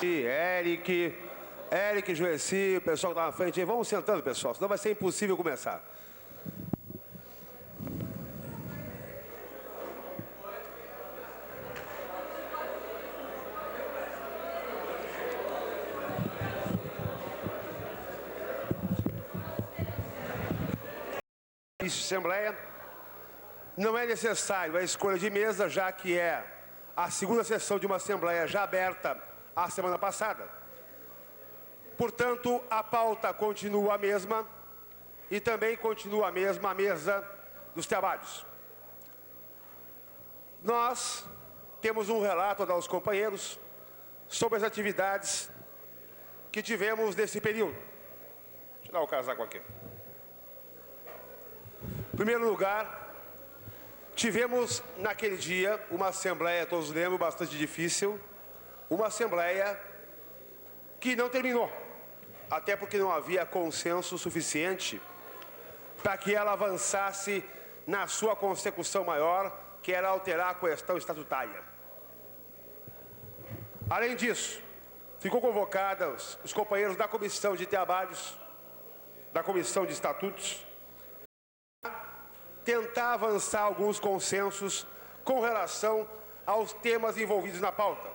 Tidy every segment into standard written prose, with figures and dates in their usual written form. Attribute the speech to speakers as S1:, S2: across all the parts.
S1: Eric, Joeci, o pessoal que está na frente aí, vamos sentando, pessoal, senão vai ser impossível começar. Assembleia, não é necessário a escolha de mesa, já que é a segunda sessão de uma Assembleia já aberta a semana passada. Portanto, a pauta continua a mesma e também continua a mesma a mesa dos trabalhos. Nós temos um relato a dar aos companheiros sobre as atividades que tivemos nesse período. Deixa eu tirar o casaco aqui. Em primeiro lugar, tivemos naquele dia uma Assembleia, todos lembram, bastante difícil, uma Assembleia que não terminou, até porque não havia consenso suficiente para que ela avançasse na sua consecução maior, que era alterar a questão estatutária. Além disso, ficou convocados os companheiros da Comissão de Trabalhos, da Comissão de Estatutos, tentar avançar alguns consensos com relação aos temas envolvidos na pauta.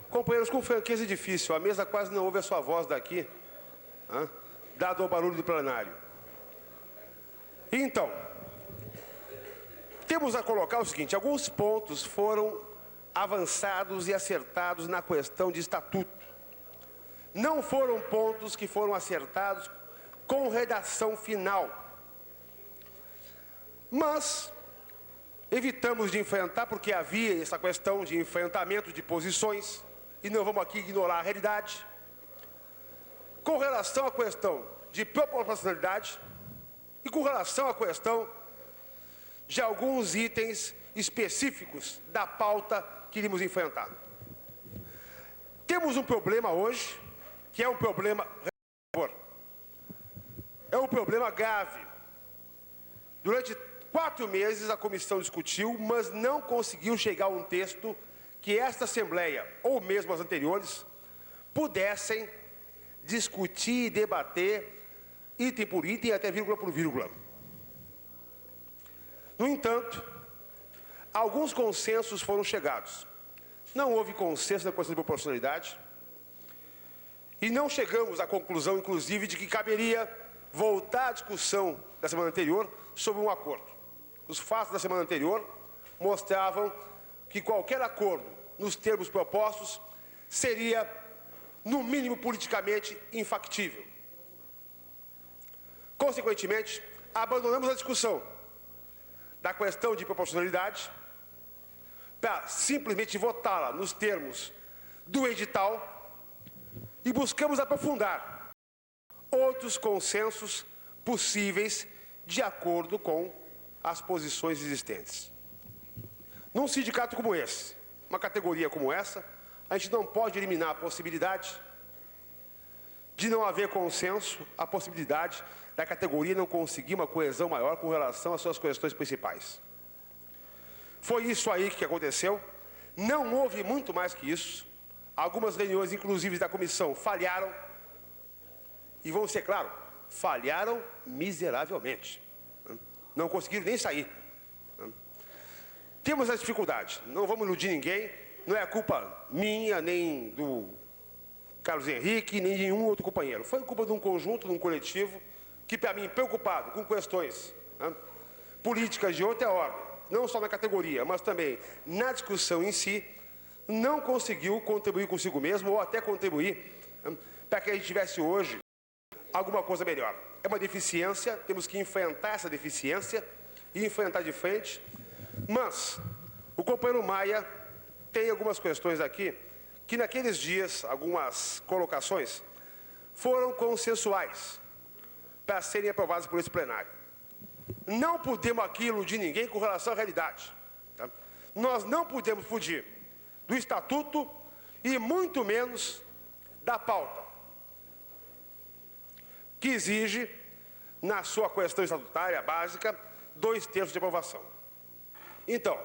S1: Companheiros, com franqueza é difícil, a mesa quase não ouve a sua voz daqui, dado o barulho do plenário. Então, temos a colocar o seguinte, alguns pontos foram avançados e acertados na questão de estatuto. Não foram pontos que foram acertados com redação final. Mas evitamos de enfrentar, porque havia essa questão de enfrentamento de posições, e não vamos aqui ignorar a realidade. Com relação à questão de proporcionalidade e com relação à questão de alguns itens específicos da pauta que iríamos enfrentar. Temos um problema hoje, que é um problema grave. Durante 4 meses a comissão discutiu, mas não conseguiu chegar a um texto que esta Assembleia, ou mesmo as anteriores, pudessem discutir e debater item por item, até vírgula por vírgula. No entanto, alguns consensos foram chegados. Não houve consenso na questão de proporcionalidade, e não chegamos à conclusão, inclusive, de que caberia voltar à discussão da semana anterior sobre um acordo. Os fatos da semana anterior mostravam que qualquer acordo nos termos propostos seria, no mínimo, politicamente infactível. Consequentemente, abandonamos a discussão da questão de proporcionalidade para simplesmente votá-la nos termos do edital e buscamos aprofundar outros consensos possíveis de acordo com as posições existentes. Num sindicato como esse, uma categoria como essa, a gente não pode eliminar a possibilidade de não haver consenso, a possibilidade da categoria não conseguir uma coesão maior com relação às suas questões principais. Foi isso aí que aconteceu, não houve muito mais que isso. Algumas reuniões, inclusive da comissão, falharam, e vamos ser claros, falharam miseravelmente. Não conseguiram nem sair. Temos as dificuldades, não vamos iludir ninguém, não é culpa minha, nem do Carlos Henrique, nem de nenhum outro companheiro. Foi culpa de um conjunto, de um coletivo, que para mim, preocupado com questões políticas de outra ordem, não só na categoria, mas também na discussão em si, não conseguiu contribuir consigo mesmo, ou até contribuir para que a gente tivesse hoje alguma coisa melhor. É uma deficiência, temos que enfrentar essa deficiência e enfrentar de frente, mas o companheiro Maia tem algumas questões aqui, que naqueles dias, algumas colocações, foram consensuais para serem aprovadas por esse plenário. Não podemos aqui iludir ninguém com relação à realidade. Nós não podemos fugir do estatuto e muito menos da pauta, que exige, na sua questão estatutária básica, 2/3 de aprovação. Então,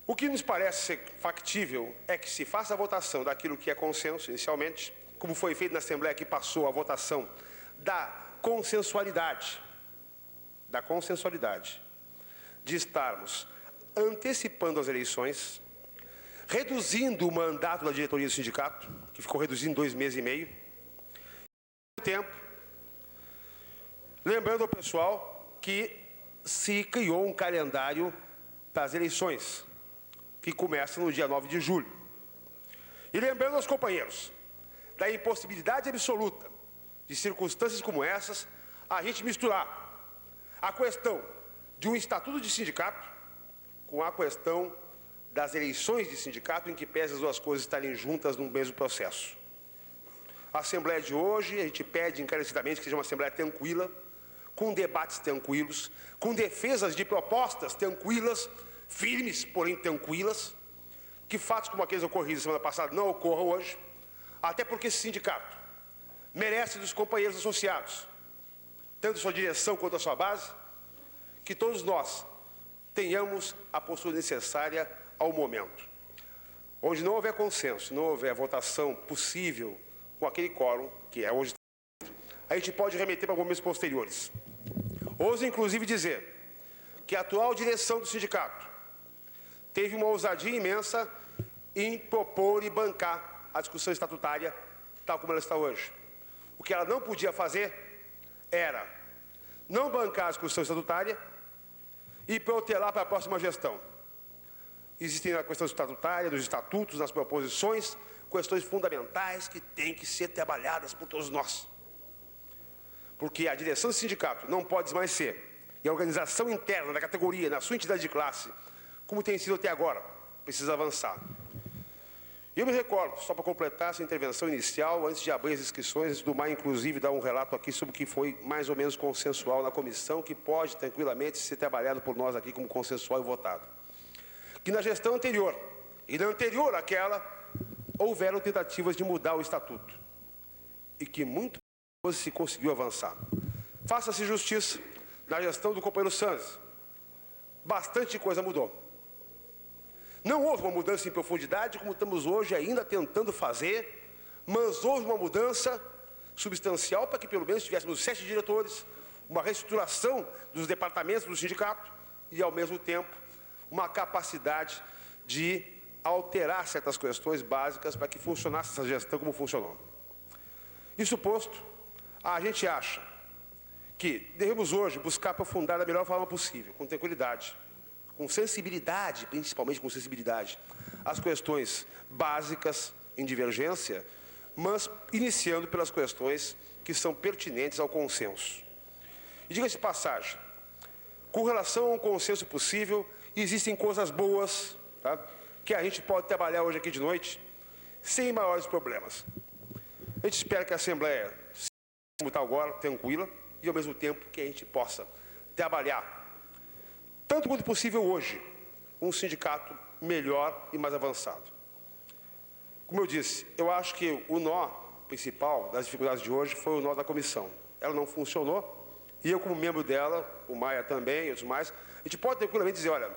S1: O que nos parece ser factível é que se faça a votação daquilo que é consenso, inicialmente, como foi feito na Assembleia, que passou a votação da consensualidade, de estarmos antecipando as eleições, reduzindo o mandato da diretoria do sindicato, que ficou reduzido em 2 meses e meio, e, ao mesmo tempo, lembrando ao pessoal que se criou um calendário para as eleições, que começa no dia 9 de julho. E lembrando aos companheiros da impossibilidade absoluta de circunstâncias como essas, a gente misturar a questão de um estatuto de sindicato com a questão das eleições de sindicato, em que pese as duas coisas estarem juntas no mesmo processo. A Assembleia de hoje, a gente pede encarecidamente que seja uma Assembleia tranquila, com debates tranquilos, com defesas de propostas tranquilas, firmes, porém tranquilas, que fatos como aqueles ocorridos semana passada não ocorram hoje, até porque esse sindicato merece dos companheiros associados, tanto a sua direção quanto a sua base, que todos nós tenhamos a postura necessária ao momento. Onde não houver consenso, não houver votação possível com aquele quórum, que é hoje, a gente pode remeter para momentos posteriores. Ouso, inclusive, dizer que a atual direção do sindicato teve uma ousadia imensa em propor e bancar a discussão estatutária, tal como ela está hoje. O que ela não podia fazer era não bancar a discussão estatutária e protelar para a próxima gestão. Existem na questão estatutária, nos estatutos, nas proposições, questões fundamentais que têm que ser trabalhadas por todos nós. Porque a direção do sindicato não pode mais ser, e a organização interna da categoria, na sua entidade de classe, como tem sido até agora, precisa avançar. E eu me recordo, só para completar essa intervenção inicial, antes de abrir as inscrições, antes do mais, inclusive, dar um relato aqui sobre o que foi mais ou menos consensual na comissão, que pode tranquilamente ser trabalhado por nós aqui como consensual e votado. Que na gestão anterior, e na anterior àquela, houveram tentativas de mudar o estatuto. E que muito se conseguiu avançar. Faça-se justiça na gestão do companheiro Sanz. Bastante coisa mudou. Não houve uma mudança em profundidade, como estamos hoje ainda tentando fazer, mas houve uma mudança substancial para que pelo menos tivéssemos 7 diretores, uma reestruturação dos departamentos do sindicato e, ao mesmo tempo, uma capacidade de alterar certas questões básicas para que funcionasse essa gestão como funcionou. Isso posto, a gente acha que devemos hoje buscar aprofundar da melhor forma possível, com tranquilidade, com sensibilidade, principalmente com sensibilidade, as questões básicas em divergência, mas iniciando pelas questões que são pertinentes ao consenso. E diga-se de passagem, com relação a um consenso possível, existem coisas boas, tá, que a gente pode trabalhar hoje aqui de noite, sem maiores problemas. A gente espera que a Assembleia seja como está agora, tranquila, e ao mesmo tempo que a gente possa trabalhar tanto quanto possível hoje, um sindicato melhor e mais avançado. Como eu disse, eu acho que o nó principal das dificuldades de hoje foi o nó da comissão. Ela não funcionou, e eu, como membro dela, o Maia também e outros mais, a gente pode tranquilamente dizer, olha,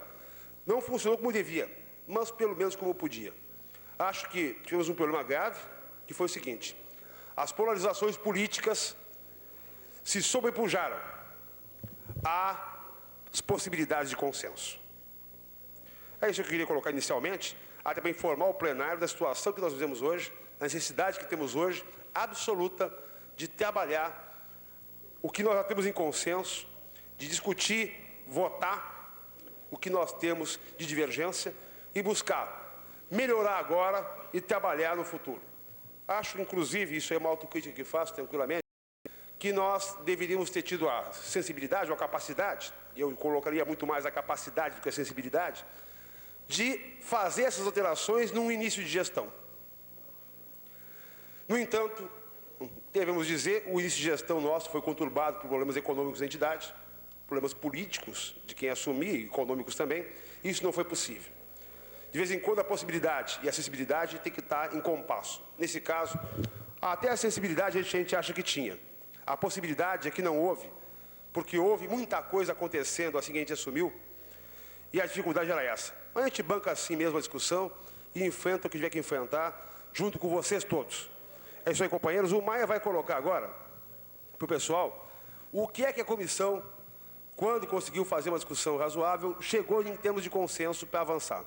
S1: não funcionou como devia, mas pelo menos como podia. Acho que tivemos um problema grave, que foi o seguinte, as polarizações políticas se sobrepujaram às possibilidades de consenso. É isso que eu queria colocar inicialmente, até para informar o plenário da situação que nós vivemos hoje, a necessidade que temos hoje, absoluta, de trabalhar o que nós já temos em consenso, de discutir, votar o que nós temos de divergência e buscar melhorar agora e trabalhar no futuro. Acho, inclusive, isso é uma autocrítica que faço tranquilamente, que nós deveríamos ter tido a sensibilidade ou a capacidade, e eu colocaria muito mais a capacidade do que a sensibilidade, de fazer essas alterações num início de gestão. No entanto, devemos dizer, o início de gestão nosso foi conturbado por problemas econômicos da entidade, problemas políticos de quem assumir, econômicos também, e isso não foi possível. De vez em quando, a possibilidade e a sensibilidade tem que estar em compasso. Nesse caso, até a sensibilidade a gente acha que tinha. A possibilidade é que não houve, porque houve muita coisa acontecendo assim que a gente assumiu, e a dificuldade era essa. Mas a gente banca assim mesmo a discussão e enfrenta o que tiver que enfrentar, junto com vocês todos. É isso aí, companheiros. O Maia vai colocar agora, para o pessoal, o que é que a comissão, quando conseguiu fazer uma discussão razoável, chegou em termos de consenso para avançar.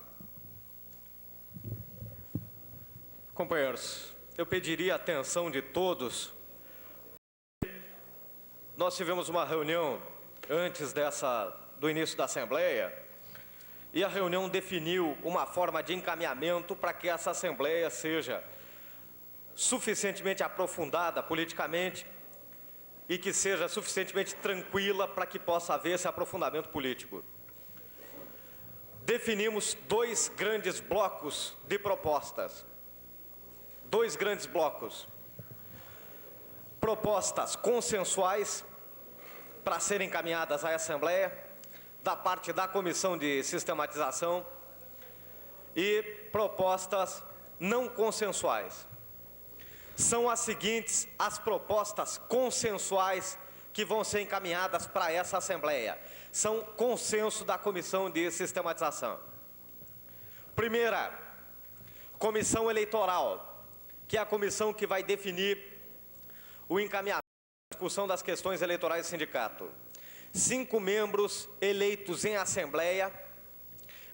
S2: Companheiros, eu pediria a atenção de todos. Nós tivemos uma reunião antes do início da Assembleia, e a reunião definiu uma forma de encaminhamento para que essa Assembleia seja suficientemente aprofundada politicamente e que seja suficientemente tranquila para que possa haver esse aprofundamento político. Definimos dois grandes blocos de propostas. Dois grandes blocos. Propostas consensuais para serem encaminhadas à Assembleia, da parte da Comissão de Sistematização, e propostas não consensuais. São as seguintes as propostas consensuais que vão ser encaminhadas para essa Assembleia. São consenso da Comissão de Sistematização. Primeira, Comissão Eleitoral, que é a comissão que vai definir o encaminhamento da discussão das questões eleitorais do sindicato. 5 membros eleitos em Assembleia,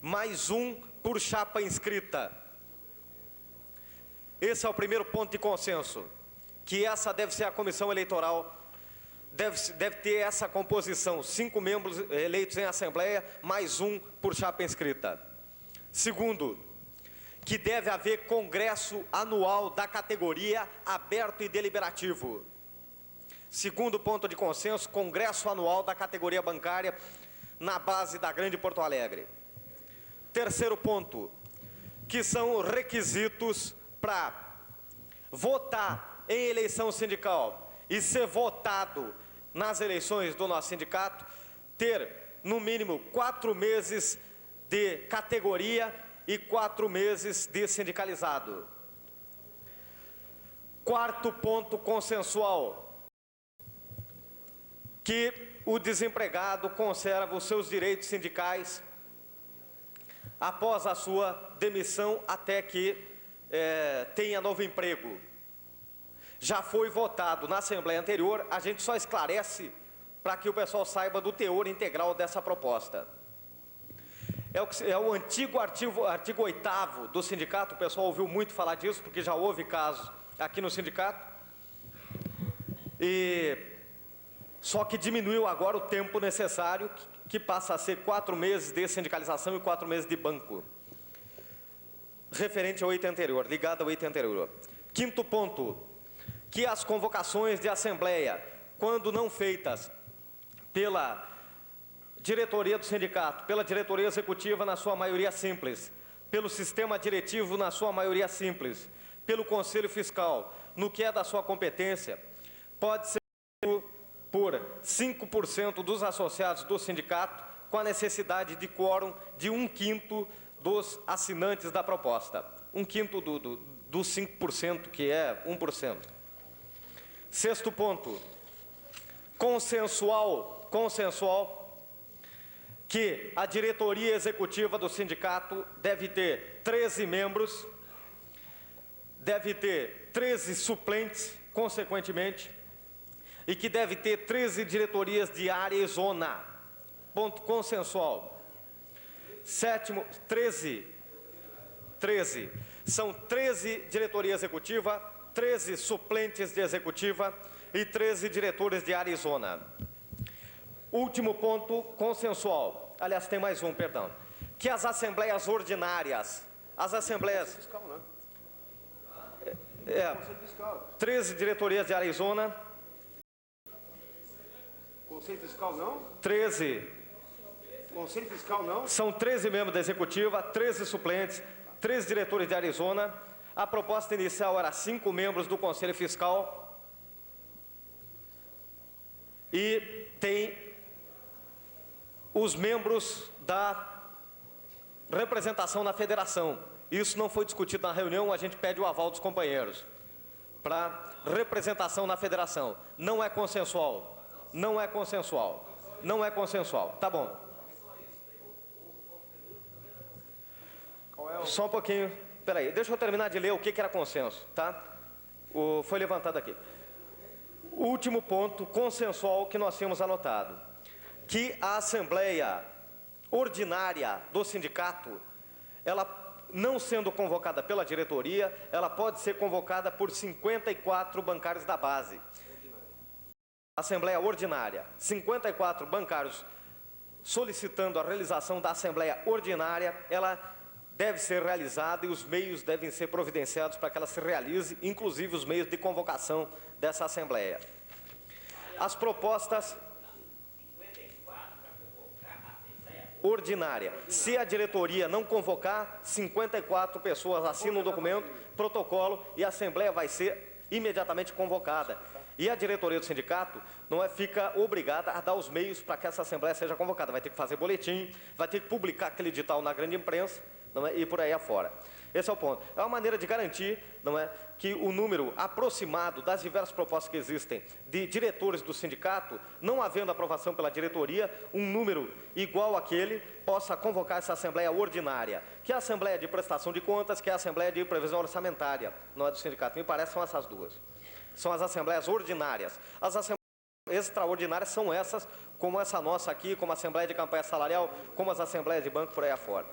S2: mais um por chapa inscrita. Esse é o primeiro ponto de consenso, que essa deve ser a comissão eleitoral, deve ter essa composição, 5 membros eleitos em Assembleia, mais um por chapa inscrita. Segundo, que deve haver congresso anual da categoria aberto e deliberativo. Segundo ponto de consenso, congresso anual da categoria bancária na base da Grande Porto Alegre. Terceiro ponto, que são requisitos para votar em eleição sindical e ser votado nas eleições do nosso sindicato, ter no mínimo 4 meses de categoria e 4 meses de sindicalizado. Quarto ponto consensual, que o desempregado conserva os seus direitos sindicais após a sua demissão até que tenha novo emprego. Já foi votado na Assembleia anterior, a gente só esclarece para que o pessoal saiba do teor integral dessa proposta. É o antigo artigo 8º do sindicato, o pessoal ouviu muito falar disso, porque já houve casos aqui no sindicato, só que diminuiu agora o tempo necessário, que passa a ser 4 meses de sindicalização e 4 meses de banco, referente ao item anterior, ligado ao item anterior. Quinto ponto, que as convocações de Assembleia, quando não feitas pela diretoria do sindicato, pela diretoria executiva na sua maioria simples, pelo sistema diretivo na sua maioria simples, pelo Conselho Fiscal, no que é da sua competência, pode ser por 5% dos associados do sindicato, com a necessidade de quórum de 1/5 dos assinantes da proposta. 1/5 dos 5%, que é 1%. Sexto ponto, consensual, que a diretoria executiva do sindicato deve ter 13 membros, deve ter 13 suplentes, consequentemente, e que deve ter 13 diretorias de área e zona. Ponto consensual. Sétimo, 13. São 13 diretoria executiva, 13 suplentes de executiva e 13 diretores de área e zona. Último ponto consensual. Aliás, tem mais um, perdão. Que as assembleias ordinárias, as assembleias... Fiscal, né? 13 diretorias de área e zona.
S1: Conselho Fiscal não?
S2: 13.
S1: Conselho Fiscal não?
S2: São 13 membros da executiva, 13 suplentes, 13 diretores de Arizona. A proposta inicial era 5 membros do Conselho Fiscal. E tem os membros da representação na federação. Isso não foi discutido na reunião, a gente pede o aval dos companheiros para representação na federação. Não é consensual. Não é consensual. Não é consensual. Tá bom. Só um pouquinho. Peraí, deixa eu terminar de ler o que era consenso, tá? Foi levantado aqui. O último ponto consensual que nós tínhamos anotado, que a Assembleia Ordinária do sindicato, ela não sendo convocada pela diretoria, ela pode ser convocada por 54 bancários da base. Assembleia Ordinária, 54 bancários solicitando a realização da Assembleia Ordinária, ela deve ser realizada e os meios devem ser providenciados para que ela se realize, inclusive os meios de convocação dessa Assembleia. As propostas ordinária. Se a diretoria não convocar, 54 pessoas assinam o documento, protocolo, e a Assembleia vai ser imediatamente convocada. E a diretoria do sindicato fica obrigada a dar os meios para que essa Assembleia seja convocada. Vai ter que fazer boletim, vai ter que publicar aquele edital na grande imprensa, e por aí afora. Esse é o ponto. É uma maneira de garantir, que o número aproximado das diversas propostas que existem de diretores do sindicato, não havendo aprovação pela diretoria, um número igual àquele possa convocar essa Assembleia Ordinária, que é a Assembleia de Prestação de Contas, que é a Assembleia de Previsão Orçamentária, não é do sindicato. Me parece que são essas duas. São as Assembleias Ordinárias. As Assembleias Extraordinárias são essas, como essa nossa aqui, como a Assembleia de Campanha Salarial, como as Assembleias de Banco, por aí afora.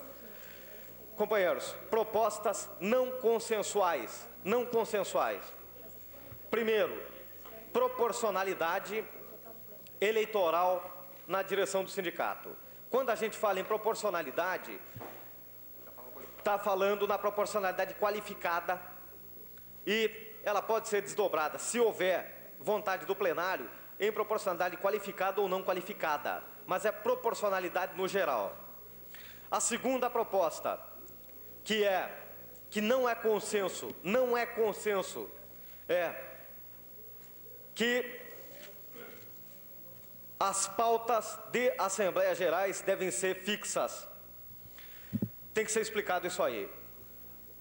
S2: Companheiros, propostas não consensuais. Não consensuais. Primeiro, proporcionalidade eleitoral na direção do sindicato. Quando a gente fala em proporcionalidade, está falando na proporcionalidade qualificada e ela pode ser desdobrada, se houver vontade do plenário, em proporcionalidade qualificada ou não qualificada, mas é proporcionalidade no geral. A segunda proposta, que não é consenso, é que as pautas de Assembleias Gerais devem ser fixas. Tem que ser explicado isso aí.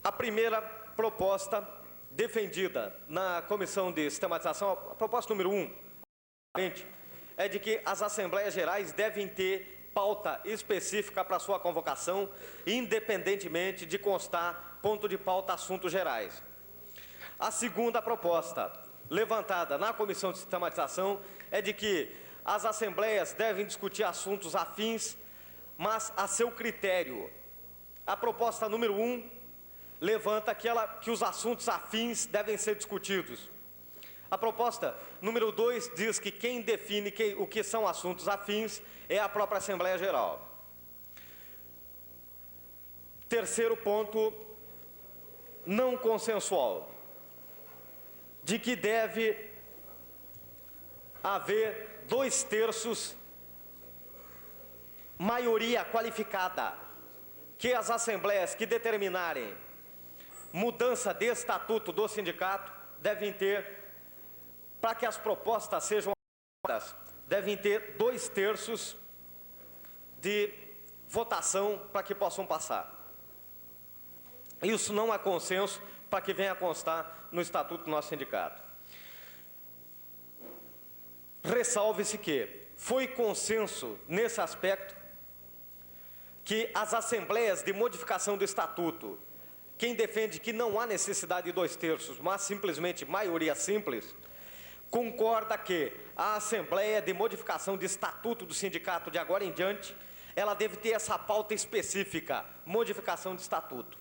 S2: A primeira proposta defendida na Comissão de Sistematização, a proposta número 1, é de que as Assembleias Gerais devem ter pauta específica para sua convocação, independentemente de constar ponto de pauta assuntos gerais. A segunda proposta, levantada na Comissão de Sistematização, é de que as Assembleias devem discutir assuntos afins, mas a seu critério. A proposta número 1 levanta que os assuntos afins devem ser discutidos. A proposta número 2 diz que quem define o que são assuntos afins é a própria Assembleia Geral. Terceiro ponto, não consensual, de que deve haver 2/3 maioria qualificada, que as assembleias que determinarem mudança de estatuto do sindicato devem ter, para que as propostas sejam aprovadas, devem ter 2/3 de votação para que possam passar. Isso não é consenso para que venha a constar no estatuto do nosso sindicato. Ressalve-se que foi consenso nesse aspecto que as assembleias de modificação do estatuto, quem defende que não há necessidade de 2/3, mas simplesmente maioria simples, concorda que a Assembleia de Modificação de Estatuto do Sindicato, de agora em diante, ela deve ter essa pauta específica, modificação de estatuto.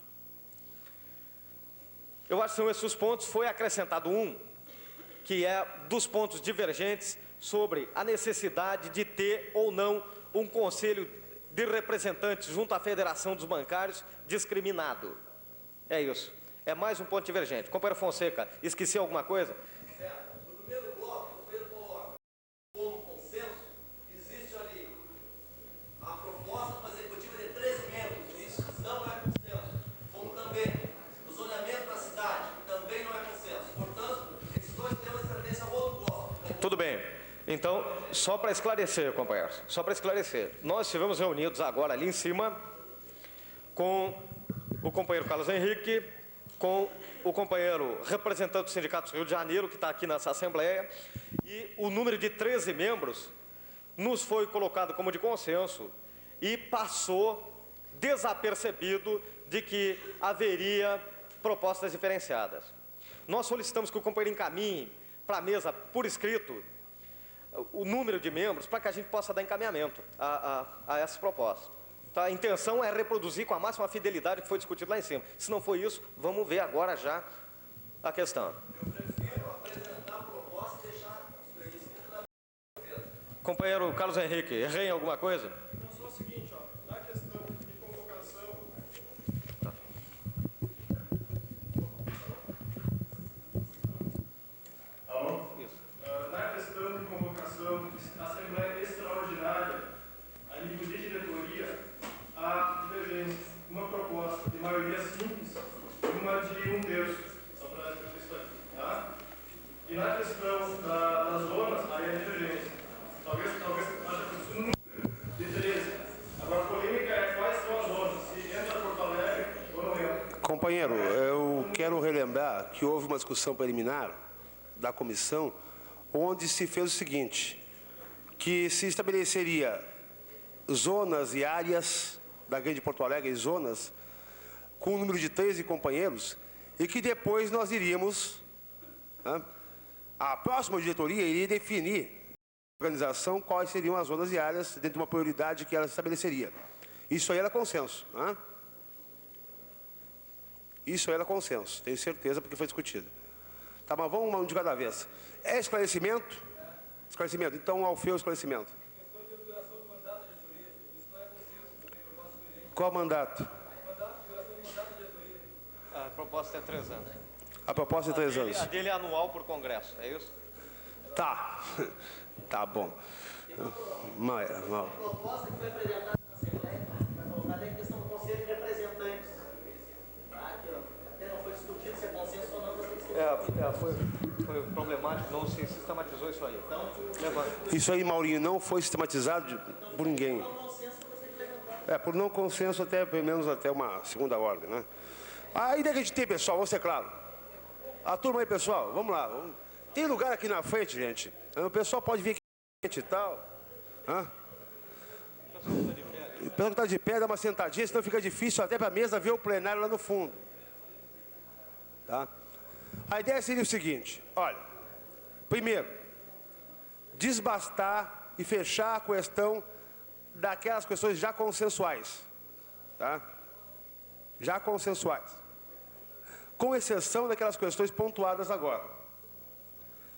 S2: Eu acho que são esses os pontos. Foi acrescentado um, que é dos pontos divergentes sobre a necessidade de ter ou não um conselho de representantes junto à Federação dos Bancários discriminado. É isso. É mais um ponto divergente. Companheiro Fonseca, esqueci alguma coisa? Tudo bem. Então, só para esclarecer, companheiros, só para esclarecer, nós estivemos reunidos agora ali em cima com o companheiro Carlos Henrique, com o companheiro representante do Sindicato do Rio de Janeiro, que está aqui nessa Assembleia, e o número de 13 membros nos foi colocado como de consenso e passou desapercebido de que haveria propostas diferenciadas. Nós solicitamos que o companheiro encaminhe para a mesa, por escrito, o número de membros para que a gente possa dar encaminhamento a essas propostas. Tá? A intenção é reproduzir com a máxima fidelidade o que foi discutido lá em cima. Se não for isso, vamos ver agora já a questão.
S3: Eu prefiro apresentar a proposta e deixar escrito na mesa.
S2: Companheiro Carlos Henrique, errei em alguma coisa?
S4: Não, só o seguinte, ó, na questão de convocação... Alô?
S2: Isso.
S4: Na questão de convocação, Assembleia Extraordinária, a nível de diretoria, há divergências. Uma proposta de maioria simples e uma de 1/3, só para escrever isso aqui, tá? E na questão das zonas, aí é divergência. Talvez haja um número de 13. Agora, a polêmica é quais são as zonas, se entra Porto Alegre ou não entra.
S1: Companheiro, eu quero relembrar que houve uma discussão preliminar da comissão, onde se fez o seguinte, que se estabeleceria zonas e áreas da Grande Porto Alegre, zonas com um número de 13 companheiros, e que depois nós iríamos, né, a próxima diretoria iria definir a organização quais seriam as zonas e áreas dentro de uma prioridade que ela estabeleceria. Isso aí era consenso. Né? Isso aí era consenso, tenho certeza, porque foi discutido. Tá, mas vamos um de cada vez. É esclarecimento? Esclarecimento. Então, Alfeu, esclarecimento. Qual mandato?
S2: A proposta é 3 anos.
S1: A proposta é 3 anos.
S2: A dele é anual por congresso, é isso?
S1: Tá. Tá bom.
S3: A proposta que foi apresentada na Assembleia, vai colocar até a questão do Conselho de Representantes. Tá? Que até não foi discutido se é consenso ou não, mas tem que ser
S2: Foi problemático, não se sistematizou isso aí. Levanta.
S1: Isso aí, Maurinho, não foi sistematizado por ninguém. Por não consenso, até pelo menos até uma segunda ordem, né? A ideia que a gente tem, pessoal, vamos ser claro. A turma aí, pessoal, vamos lá. Tem lugar aqui na frente, gente. O pessoal pode vir aqui e tal. Hã? O pessoal que está de pé, dá uma sentadinha, senão fica difícil até para a mesa ver o plenário lá no fundo. Tá? A ideia seria o seguinte, olha, primeiro, desbastar e fechar a questão daquelas questões já consensuais, tá? Já consensuais, com exceção daquelas questões pontuadas agora.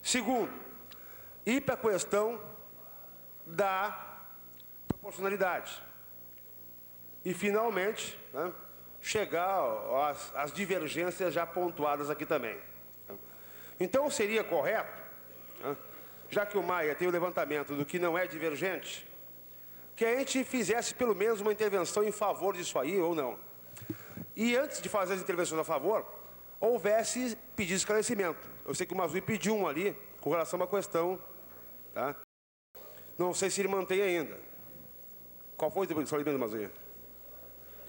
S1: Segundo, ir para a questão da proporcionalidade. E, finalmente, né, chegar às divergências já pontuadas aqui também. Então, seria correto, né, já que o Maia tem o levantamento do que não é divergente, que a gente fizesse pelo menos uma intervenção em favor disso aí, ou não. E antes de fazer as intervenções a favor, houvesse pedido de esclarecimento. Eu sei que o Mazui pediu um ali, com relação a uma questão, tá? Não sei se ele mantém ainda. Qual foi o esclarecimento, Mazui?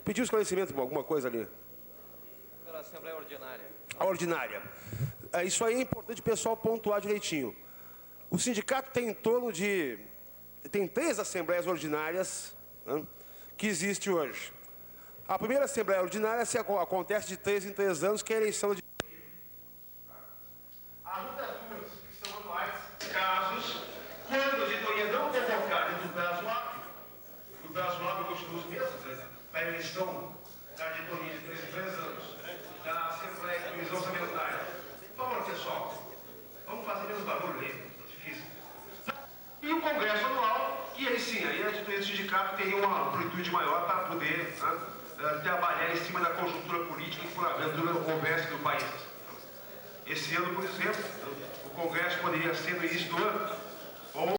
S1: Pediu esclarecimento por alguma coisa ali?
S2: Pela Assembleia Ordinária.
S1: A ordinária. Isso aí é importante o pessoal pontuar direitinho. O sindicato tem em torno de... Tem 3 assembleias ordinárias, né, que existe hoje. A primeira assembleia ordinária acontece de 3 em 3 anos, que é a eleição de... As outras duas, que são anuais, casos, quando a diretoria não convocar dentro do prazo hábil continua os mesmos, né? A eleição da diretoria de 3 em 3 anos, da assembleia de revisão orçamentária. Por favor, pessoal, vamos fazer menos barulho aí, é difícil. E o congresso anual, e aí sim, aí a diretoria do sindicato teria uma amplitude maior para poder, né, trabalhar em cima da conjuntura política que porventura houvesse no país. Esse ano, por exemplo, o congresso poderia ser no início do ano, ou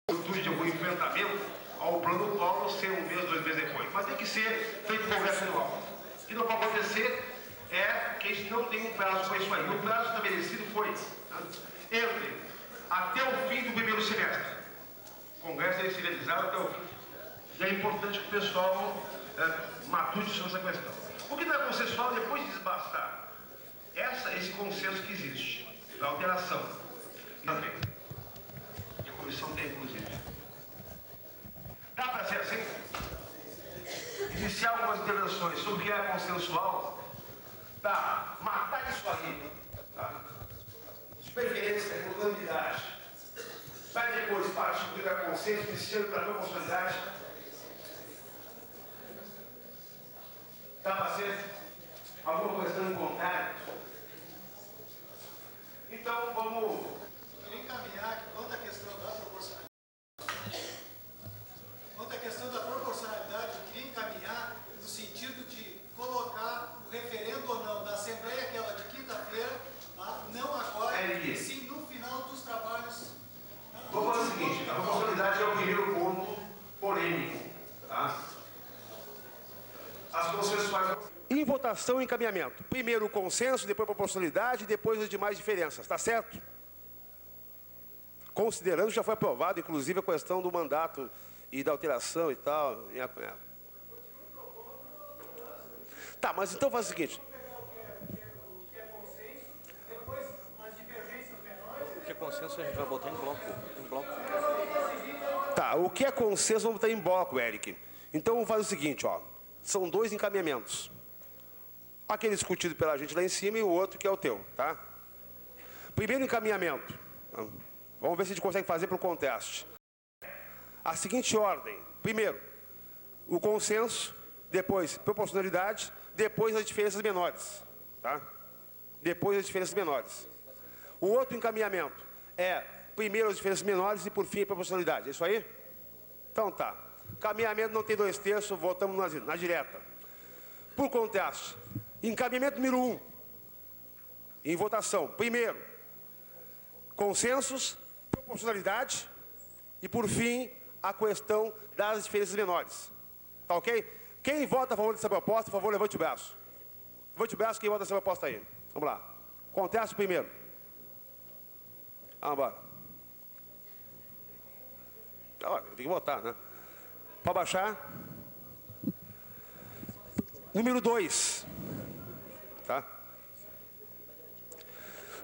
S1: virtude de algum enfrentamento ao plano Collor ser 1 mês, 2 meses depois. Mas tem que ser feito o congresso anual. O que não pode acontecer é que a gente não tem um prazo para isso aí. O prazo estabelecido foi, entre até o fim do primeiro semestre. O congresso é civilizado até o fim. E é importante que o pessoal matute sobre essa questão. O que não é consensual, depois de desbastar esse consenso que existe, da alteração, também. E a comissão tem, inclusive. Dá para ser assim? iniciar algumas intervenções sobre o que é consensual, tá? Matar isso aí, tá? De preferência, por unanimidade. Vai depois partir para consenso, iniciando para a proporcionalidade. Está fazendo alguma questão em contrário? Então, vamos
S5: encaminhar que quanto à questão da proporcionalidade, eu queria encaminhar no sentido de colocar o referendo ou não da Assembleia, aquela de quinta-feira, tá? Não agora, e sim no final dos trabalhos.
S1: Vamos fazer o seguinte, a proporcionalidade é o primeiro ponto polêmico, tá? As consensuais... Em votação e encaminhamento. Primeiro o consenso, depois a proporcionalidade, depois as demais diferenças, tá certo? Considerando que já foi aprovado, inclusive, a questão do mandato e da alteração e tal. Tá, mas então faz o seguinte.
S2: O que é consenso a gente vai botar em bloco.
S1: Tá, o que é consenso vamos botar em bloco, Eric. Então vamos fazer o seguinte, ó. São dois encaminhamentos. Aquele discutido pela gente lá em cima e o outro que é o teu, tá? Primeiro encaminhamento. Vamos ver se a gente consegue fazer para o conteste. A seguinte ordem. Primeiro, o consenso, depois proporcionalidade, depois as diferenças menores, tá? Depois as diferenças menores. O outro encaminhamento é primeiro as diferenças menores e por fim a proporcionalidade. É isso aí? Então tá. Encaminhamento não tem 2/3, votamos na direta. Por conteste. Encaminhamento número 1. Em votação. Primeiro, consensos, proporcionalidade e, por fim, a questão das diferenças menores. Tá ok? Quem vota a favor dessa proposta, por favor, levante o braço. Levante o braço, quem vota essa proposta aí. Vamos lá. Conteste primeiro. Vamos embora. Tem que votar, né? Pode baixar. Número 2. Tá?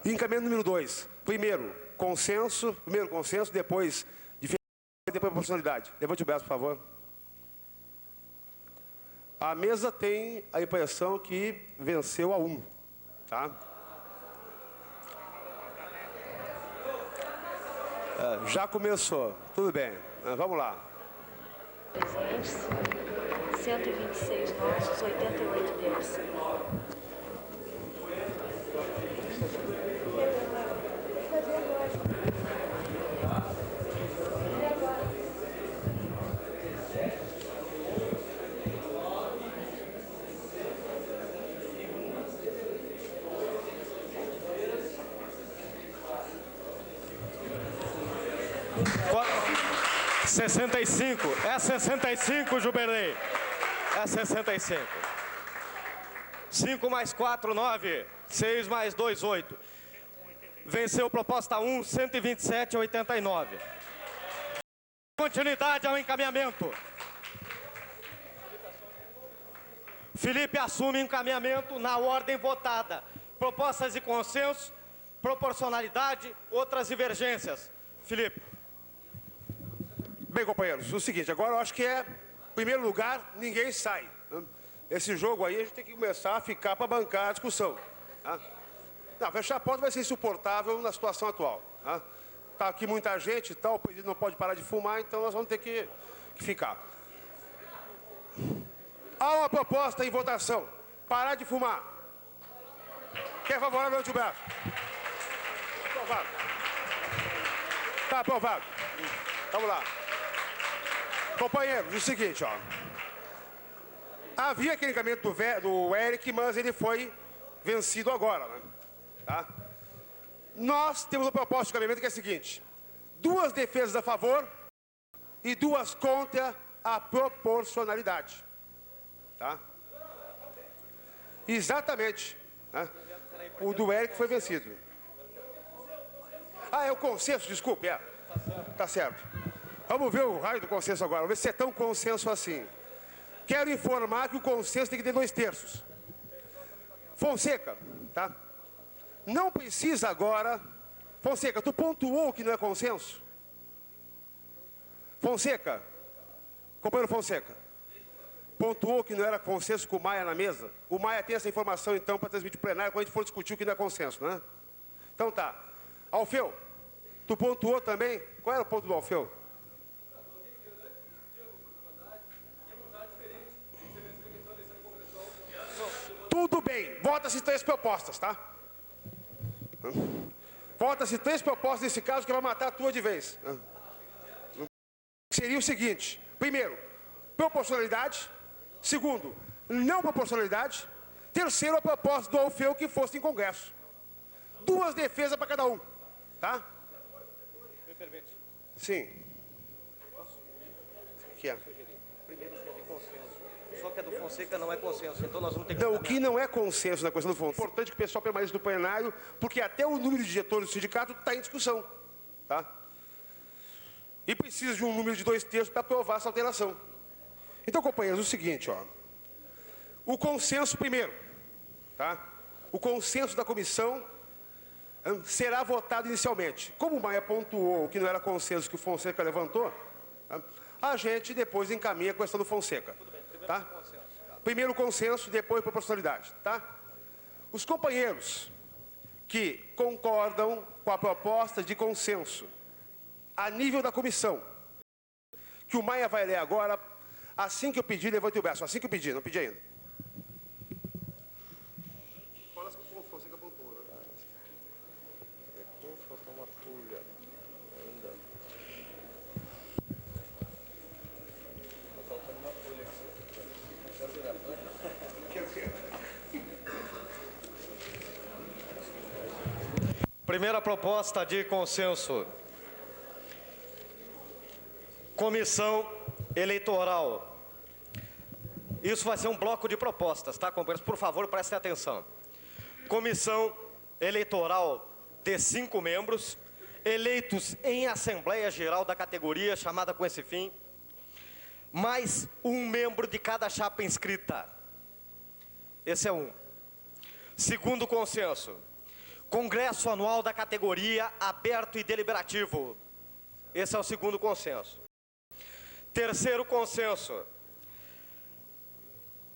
S1: Encaminhamento número 2. Primeiro consenso, depois proporcionalidade. Levante o braço, por favor. A mesa tem a impressão que venceu a 1. Tá? Já começou. Tudo bem. Vamos lá.
S6: Presentes, 126 nossos, 88 deles.
S2: É 65, Juberley. É 65. 5 mais 4, 9. 6 mais 2, 8. Venceu proposta 1, 127 a 89. Continuidade ao encaminhamento. Felipe assume encaminhamento na ordem votada. Propostas de consenso, proporcionalidade, outras divergências. Felipe.
S1: Bem, companheiros, o seguinte, agora eu acho que em primeiro lugar, ninguém sai. Esse jogo aí a gente tem que começar a ficar para bancar a discussão. Tá? Não, fechar a porta vai ser insuportável na situação atual. Tá? Tá aqui muita gente e tal, o presidente não pode parar de fumar, então nós vamos ter que ficar. Há uma proposta em votação. Parar de fumar. Quem é favorável, levante o braço. Aprovado. Está aprovado. Vamos lá. Companheiros, é o seguinte, ó. Havia aquele encaminhamento do Eric, mas ele foi vencido agora, né? Tá? Nós temos uma proposta de encaminhamento que é a seguinte: 2 defesas a favor e 2 contra a proporcionalidade. Tá? Exatamente. Né? O do Eric foi vencido. É o consenso, desculpe, Tá certo. Vamos ver o raio do consenso agora, vamos ver se é tão consenso assim. Quero informar que o consenso tem que ter 2/3. Fonseca, tá? Não precisa agora... Fonseca, tu pontuou que não é consenso? Fonseca, companheiro Fonseca, pontuou que não era consenso com o Maia na mesa. O Maia tem essa informação, então, para transmitir para o plenário quando a gente for discutir o que não é consenso, né? Então tá. Alfeu, tu pontuou também? Qual era o ponto do Alfeu? Tudo bem, vota-se 3 propostas, tá? Vota-se 3 propostas nesse caso que vai matar a tua de vez. Seria o seguinte: primeiro, proporcionalidade. Segundo, não proporcionalidade. Terceiro, a proposta do Alfeu que fosse em Congresso. 2 defesas para cada um, tá?
S2: Me permite.
S1: Sim. O que é?
S2: Primeiro, que é de consenso. Só que a do Fonseca não é consenso, então nós vamos ter que...
S1: Não, o que não é consenso na questão do Fonseca. É importante que o pessoal permaneça no plenário, porque até o número de diretores do sindicato está em discussão, tá? E precisa de um número de 2/3 para aprovar essa alteração. Então, companheiros, o seguinte, ó. O consenso primeiro, tá? O consenso da comissão será votado inicialmente. Como o Maia pontuou que não era consenso que o Fonseca levantou, a gente depois encaminha a questão do Fonseca. Tá? Primeiro consenso, depois proporcionalidade, tá? Os companheiros que concordam com a proposta de consenso a nível da comissão, que o Maia vai ler agora, assim que eu pedir, levante o braço. Assim que eu pedir, não pedi ainda. Fala que o Fonseca pontuou, né?
S2: Primeira proposta de consenso. Comissão eleitoral. Isso vai ser um bloco de propostas, tá, companheiros? Por favor, prestem atenção. Comissão eleitoral de 5 membros, eleitos em Assembleia Geral da categoria, chamada com esse fim, mais 1 membro de cada chapa inscrita. Esse é um. Segundo consenso. Congresso anual da categoria, aberto e deliberativo. Esse é o segundo consenso. Terceiro consenso.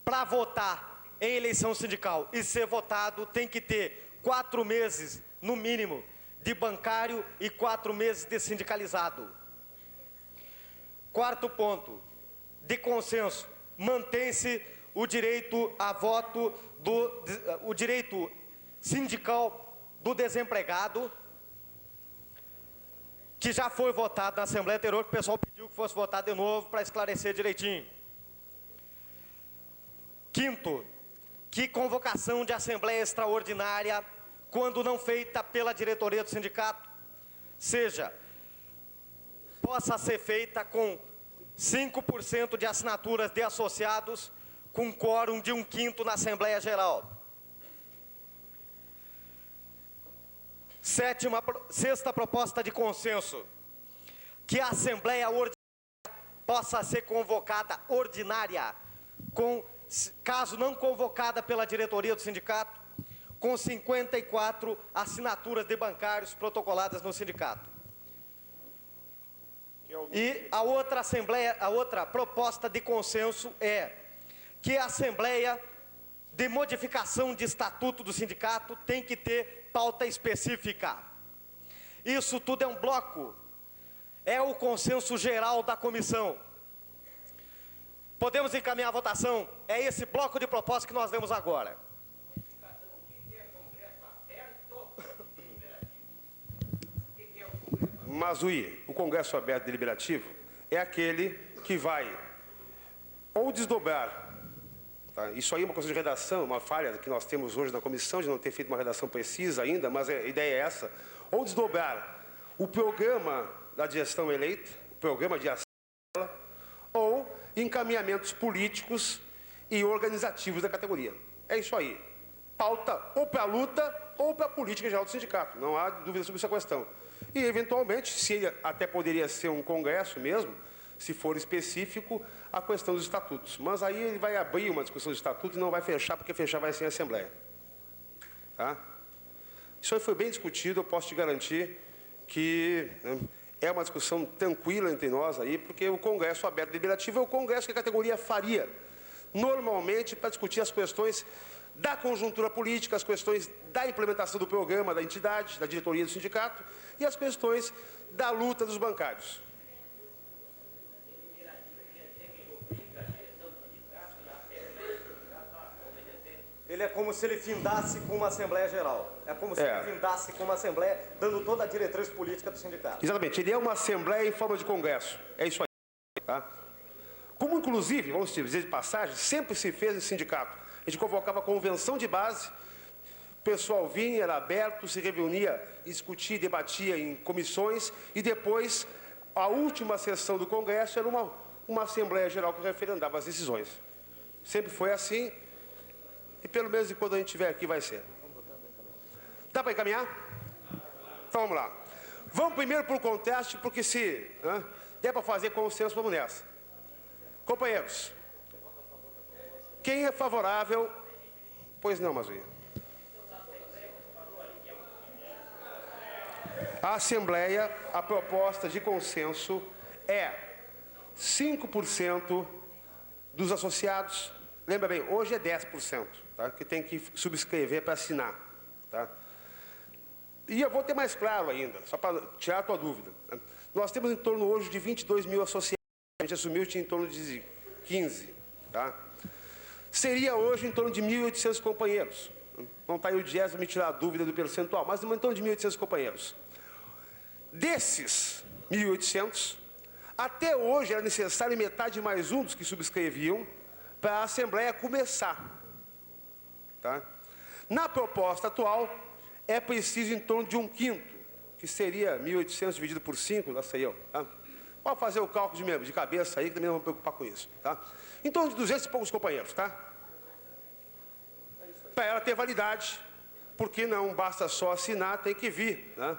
S2: Para votar em eleição sindical e ser votado, tem que ter 4 meses, no mínimo, de bancário e 4 meses de sindicalizado. Quarto ponto. De consenso. Mantém-se o direito a voto, o direito sindical do desempregado, que já foi votado na Assembleia anterior, que o pessoal pediu que fosse votado de novo para esclarecer direitinho. Quinto, que convocação de Assembleia Extraordinária, quando não feita pela diretoria do sindicato, possa ser feita com 5% de assinaturas de associados, com quórum de 1/5 na Assembleia Geral. Sexta proposta de consenso, que a Assembleia Ordinária possa ser convocada ordinária, caso não convocada pela diretoria do sindicato, com 54 assinaturas de bancários protocoladas no sindicato. E a outra proposta de consenso é que a Assembleia de modificação de estatuto do sindicato tem que ter pauta específica. Isso tudo é um bloco. É o consenso geral da comissão. Podemos encaminhar a votação? É esse bloco de propostas que nós vemos agora.
S1: Mazui, o Congresso Aberto Deliberativo é aquele que vai ou desdobrar. Tá? Isso aí é uma coisa de redação, uma falha que nós temos hoje na comissão, de não ter feito uma redação precisa ainda, mas a ideia é essa. Ou desdobrar o programa da gestão eleita, o programa de ação, ou encaminhamentos políticos e organizativos da categoria. É isso aí. Pauta ou para a luta ou para a política geral do sindicato. Não há dúvida sobre essa questão. E, eventualmente, se até poderia ser um congresso mesmo, se for específico, a questão dos estatutos. Mas aí ele vai abrir uma discussão de estatuto e não vai fechar, porque fechar vai ser em Assembleia. Tá? Isso aí foi bem discutido, eu posso te garantir que é uma discussão tranquila entre nós aí, porque o Congresso Aberto Deliberativo é o Congresso que a categoria faria normalmente para discutir as questões da conjuntura política, as questões da implementação do programa da entidade, da diretoria do sindicato e as questões da luta dos bancários.
S2: Ele é como se ele findasse com uma Assembleia Geral. É como se ele findasse com uma Assembleia, dando toda a diretriz política do sindicato.
S1: Exatamente. Ele é uma Assembleia em forma de Congresso. É isso aí. Tá? Como, inclusive, vamos dizer de passagem, sempre se fez em sindicato. A gente convocava a convenção de base, o pessoal vinha, era aberto, se reunia, discutia, debatia em comissões, e depois, a última sessão do Congresso era uma Assembleia Geral que referendava as decisões. Sempre foi assim. E pelo menos enquanto a gente estiver aqui vai ser. Dá para encaminhar? Então vamos lá. Vamos primeiro para o conteste, porque se der para fazer consenso, vamos nessa. Companheiros, quem é favorável? Pois não, Mazuia. A Assembleia, a proposta de consenso é 5% dos associados. Lembra bem, hoje é 10%, tá? Que tem que subscrever para assinar. Tá? E eu vou ter mais claro ainda, só para tirar a tua dúvida. Nós temos em torno hoje de 22 mil associados. A gente assumiu que tinha em torno de 15. Tá? Seria hoje em torno de 1.800 companheiros. Não está aí o Dias me tirar a dúvida do percentual, mas em torno de 1.800 companheiros. Desses 1.800, até hoje era necessário metade mais um dos que subscreviam para a Assembleia começar. Tá? Na proposta atual, é preciso em torno de 1/5, que seria 1.800 dividido por 5, lá sei eu. Tá? Pode fazer o cálculo de cabeça aí, que também não vou me preocupar com isso. Tá? Em torno de 200 e poucos companheiros. Tá? Para ela ter validade, porque não basta só assinar, tem que vir. Né?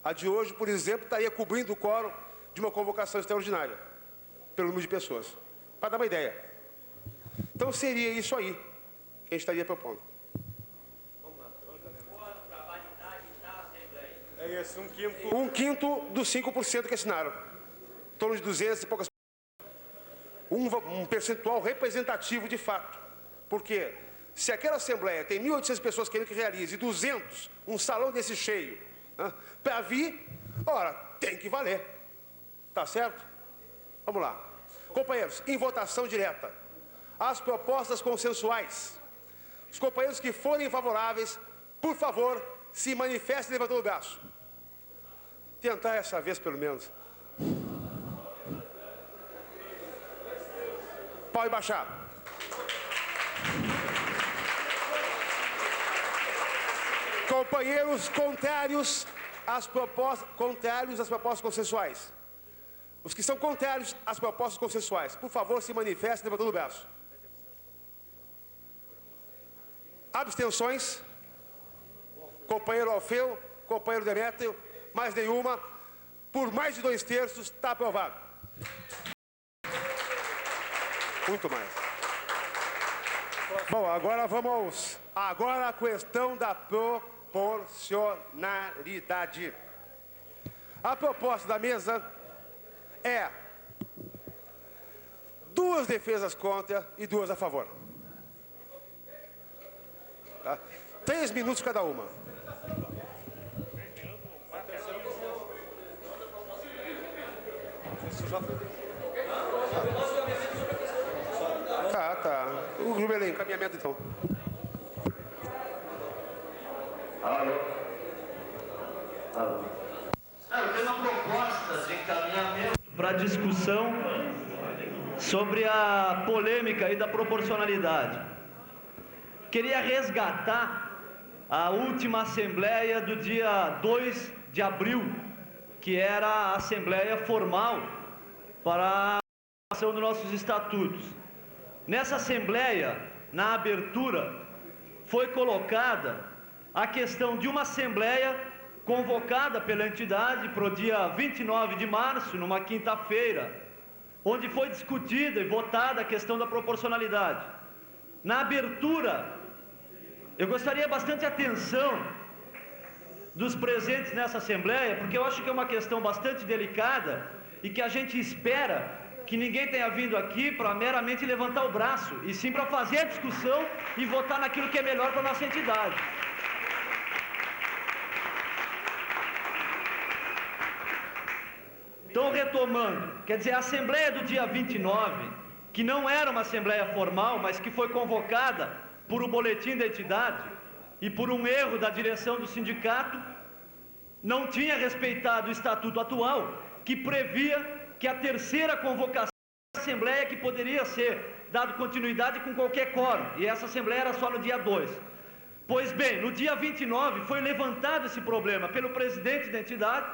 S1: A de hoje, por exemplo, estaria cobrindo o quórum de uma convocação extraordinária, pelo número de pessoas. Para dar uma ideia. Então seria isso aí que a gente estaria propondo.
S2: É isso, 1/5.
S1: 1/5 dos 5% que assinaram. Em torno de 200 e poucas pessoas. Um percentual representativo de fato. Porque se aquela Assembleia tem 1.800 pessoas querendo que realize, e 200, um salão desse cheio, para vir, ora, tem que valer. Tá certo? Vamos lá. Companheiros, em votação direta. As propostas consensuais. Os companheiros que forem favoráveis, por favor, se manifestem levantando o braço. Tentar essa vez, pelo menos. Pode baixar. Companheiros contrários às propostas consensuais. Os que são contrários às propostas consensuais, por favor, se manifestem levantando o braço. Abstenções? Companheiro Alfeu, companheiro Demétrio, mais nenhuma. Por mais de 2/3, está aprovado. Muito mais. Bom, agora vamos... Agora a questão da proporcionalidade. A proposta da mesa é 2 defesas contra e 2 a favor. Tá? 3 minutos cada uma. Tá. O Jumelém, encaminhamento então.
S7: Eu tenho uma proposta de encaminhamento para discussão sobre a polêmica aí da proporcionalidade. Queria resgatar a última assembleia do dia 2 de abril, que era a assembleia formal para a aprovação dos nossos estatutos. Nessa assembleia, na abertura, foi colocada a questão de uma assembleia convocada pela entidade para o dia 29 de março, numa quinta-feira, onde foi discutida e votada a questão da proporcionalidade. Na abertura, eu gostaria bastante atenção dos presentes nessa assembleia, porque eu acho que é uma questão bastante delicada e que a gente espera que ninguém tenha vindo aqui para meramente levantar o braço, e sim para fazer a discussão e votar naquilo que é melhor para a nossa entidade. Então, retomando, quer dizer, a Assembleia do dia 29, que não era uma Assembleia formal, mas que foi convocada por um boletim da entidade e por um erro da direção do sindicato, não tinha respeitado o estatuto atual, que previa que a terceira convocação da Assembleia que poderia ser dado continuidade com qualquer quórum, e essa Assembleia era só no dia 2. Pois bem, no dia 29 foi levantado esse problema pelo presidente da entidade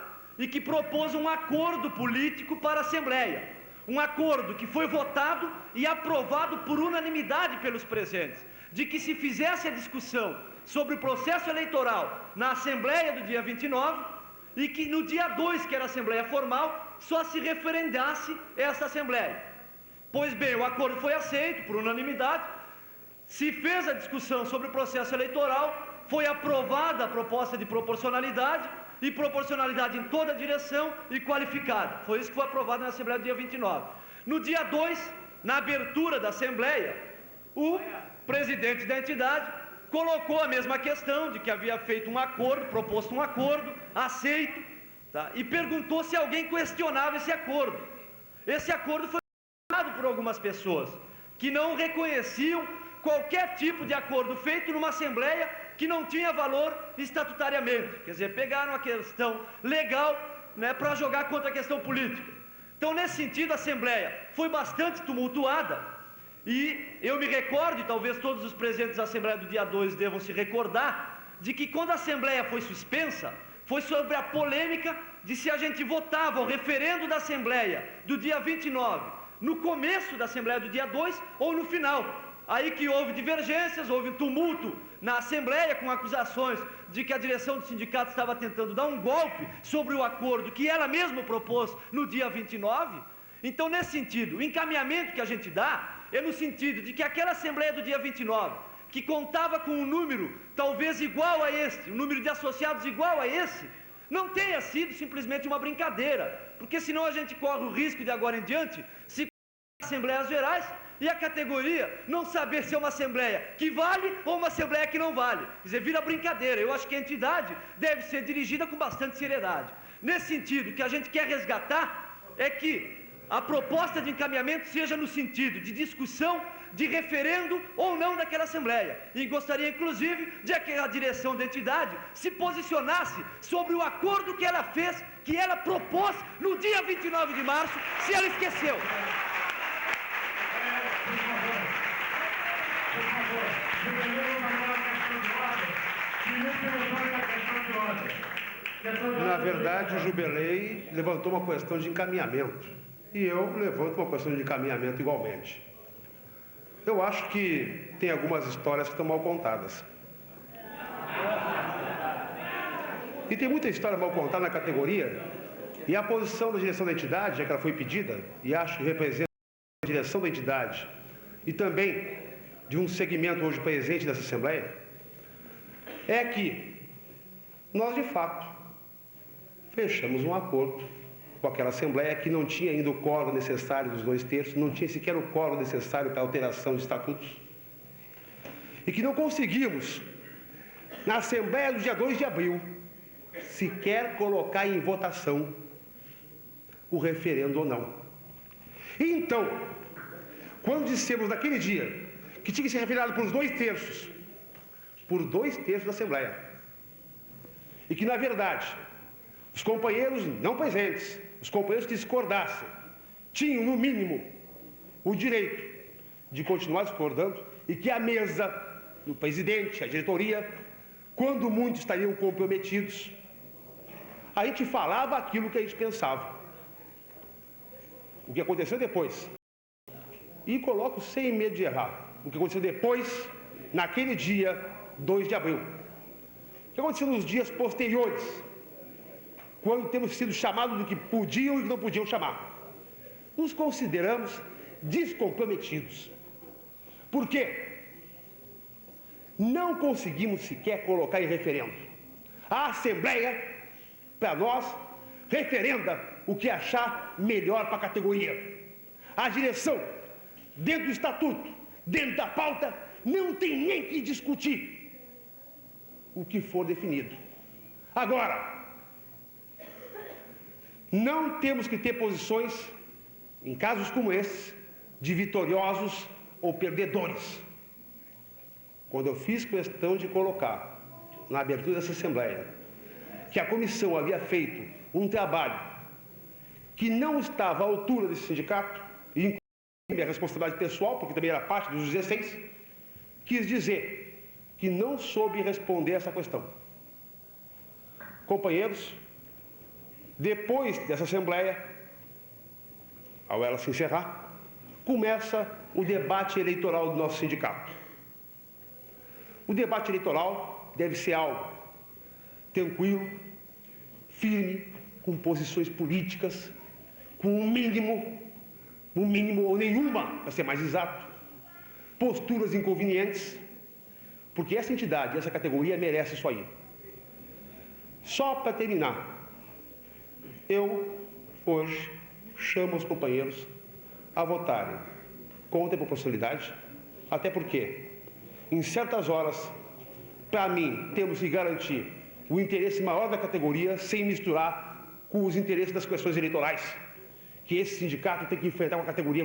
S7: e que propôs um acordo político para a Assembleia. Um acordo que foi votado e aprovado por unanimidade pelos presentes, de que se fizesse a discussão sobre o processo eleitoral na Assembleia do dia 29 e que no dia 2, que era a Assembleia formal, só se referendasse essa Assembleia. Pois bem, o acordo foi aceito por unanimidade, se fez a discussão sobre o processo eleitoral, foi aprovada a proposta de proporcionalidade, e proporcionalidade em toda a direção e qualificada. Foi isso que foi aprovado na Assembleia do dia 29. No dia 2, na abertura da Assembleia, o presidente da entidade colocou a mesma questão de que havia feito um acordo, proposto um acordo, aceito, tá? E perguntou se alguém questionava esse acordo. Esse acordo foi questionado por algumas pessoas que não reconheciam qualquer tipo de acordo feito numa Assembleia que não tinha valor estatutariamente. Quer dizer, pegaram a questão legal, né, para jogar contra a questão política. Então, nesse sentido, a Assembleia foi bastante tumultuada e eu me recordo, e talvez todos os presentes da Assembleia do dia 2 devam se recordar, de que quando a Assembleia foi suspensa, foi sobre a polêmica de se a gente votava o referendo da Assembleia do dia 29 no começo da Assembleia do dia 2 ou no final. Aí que houve divergências, houve tumulto na Assembleia com acusações de que a direção do sindicato estava tentando dar um golpe sobre o acordo que ela mesma propôs no dia 29. Então, nesse sentido, o encaminhamento que a gente dá é no sentido de que aquela Assembleia do dia 29, que contava com um número talvez igual a este, um número de associados igual a esse, não tenha sido simplesmente uma brincadeira, porque senão a gente corre o risco de agora em diante se Assembleias Gerais e a categoria não saber se é uma Assembleia que vale ou uma Assembleia que não vale. Quer dizer, vira brincadeira. Eu acho que a entidade deve ser dirigida com bastante seriedade. Nesse sentido, o que a gente quer resgatar é que a proposta de encaminhamento seja no sentido de discussão, de referendo ou não daquela Assembleia. E gostaria, inclusive, de que a direção da entidade se posicionasse sobre o acordo que ela fez, que ela propôs no dia 29 de março, se ela esqueceu.
S1: Na verdade, o Jubilei levantou uma questão de encaminhamento. E eu levanto uma questão de encaminhamento igualmente. Eu acho que tem algumas histórias que estão mal contadas. E tem muita história mal contada na categoria. E a posição da direção da entidade, já que ela foi pedida, e acho que representa a direção da entidade, e também de um segmento hoje presente dessa Assembleia, é que nós, de fato, fechamos um acordo com aquela Assembleia que não tinha ainda o quórum necessário dos 2/3, não tinha sequer o quórum necessário para a alteração de estatutos, e que não conseguimos, na Assembleia do dia 2 de abril, sequer colocar em votação o referendo ou não. E então, quando dissemos naquele dia que tinha que ser referendado por 2/3, por 2/3 da Assembleia, e que, na verdade, os companheiros não presentes, os companheiros que discordassem, tinham, no mínimo, o direito de continuar discordando e que a mesa, o presidente, a diretoria, quando muito estariam comprometidos, a gente falava aquilo que a gente pensava. O que aconteceu depois, e coloco sem medo de errar, o que aconteceu depois, naquele dia 2 de abril, o que aconteceu nos dias posteriores, quando temos sido chamados do que podiam e não podiam chamar. Nos consideramos descomprometidos. Por quê? Não conseguimos sequer colocar em referendo. A Assembleia, para nós, referenda o que achar melhor para a categoria. a direção, dentro do estatuto, dentro da pauta, não tem nem que discutir o que for definido. Agora, não temos que ter posições, em casos como esses, de vitoriosos ou perdedores. Quando eu fiz questão de colocar, na abertura dessa Assembleia, que a comissão havia feito um trabalho que não estava à altura desse sindicato, e inclusive minha responsabilidade pessoal, porque também era parte dos 16, quis dizer que não soube responder essa questão. Companheiros, depois dessa Assembleia, ao ela se encerrar, começa o debate eleitoral do nosso sindicato. O debate eleitoral deve ser algo tranquilo, firme, com posições políticas, com um mínimo ou nenhuma, para ser mais exato, posturas inconvenientes, porque essa entidade, essa categoria merece isso aí. Só para terminar, eu, hoje, chamo os companheiros a votarem contra a proporcionalidade, até porque, em certas horas, para mim, temos que garantir o interesse maior da categoria sem misturar com os interesses das questões eleitorais, que esse sindicato tem que enfrentar com a categoria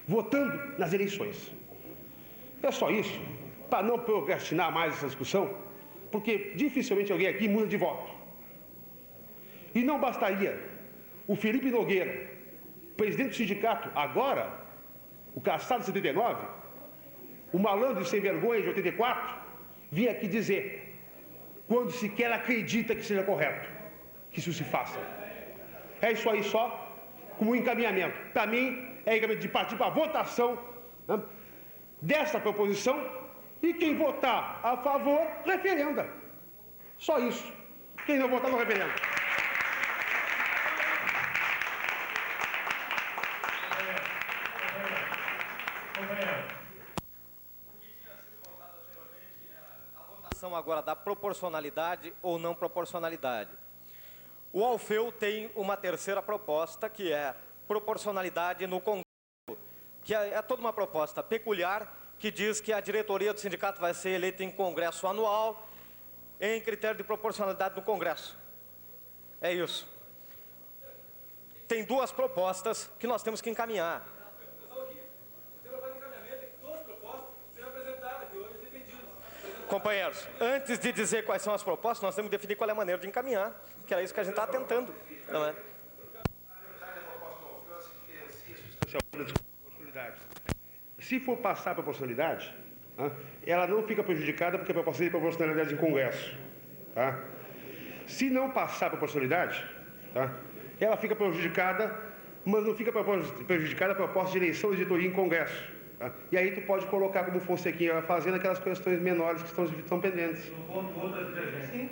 S1: votando nas eleições. É só isso, para não procrastinar mais essa discussão, porque dificilmente alguém aqui muda de voto. E não bastaria o Felipe Nogueira, presidente do sindicato, agora, o caçado de 79, o malandro sem vergonha de 84, vir aqui dizer, quando sequer acredita que seja correto, que isso se faça. É isso aí só, como encaminhamento. Para mim, é encaminhamento de partir para a votação, né, dessa proposição, e quem votar a favor, referenda. Só isso. Quem não votar, não referenda.
S2: Agora da proporcionalidade ou não proporcionalidade. O Alfeu tem uma terceira proposta, que é proporcionalidade no Congresso, que é toda uma proposta peculiar, que diz que a diretoria do sindicato vai ser eleita em Congresso anual, em critério de proporcionalidade no Congresso. É isso. Tem duas propostas que nós temos que encaminhar. Companheiros, antes de dizer quais são as propostas, nós temos que definir qual é a maneira de encaminhar, que era isso que a gente está tentando, não é?
S1: Se for passar a proporcionalidade, ela não fica prejudicada porque é para passar de proporcionalidade em Congresso. Tá? Se não passar a proporcionalidade, tá? Ela fica prejudicada, mas não fica prejudicada a proposta de eleição de diretoria em Congresso. Tá? E aí tu pode colocar como Fonsequinha vai fazendo aquelas questões menores que estão pendentes.
S7: No ponto outro das divergências.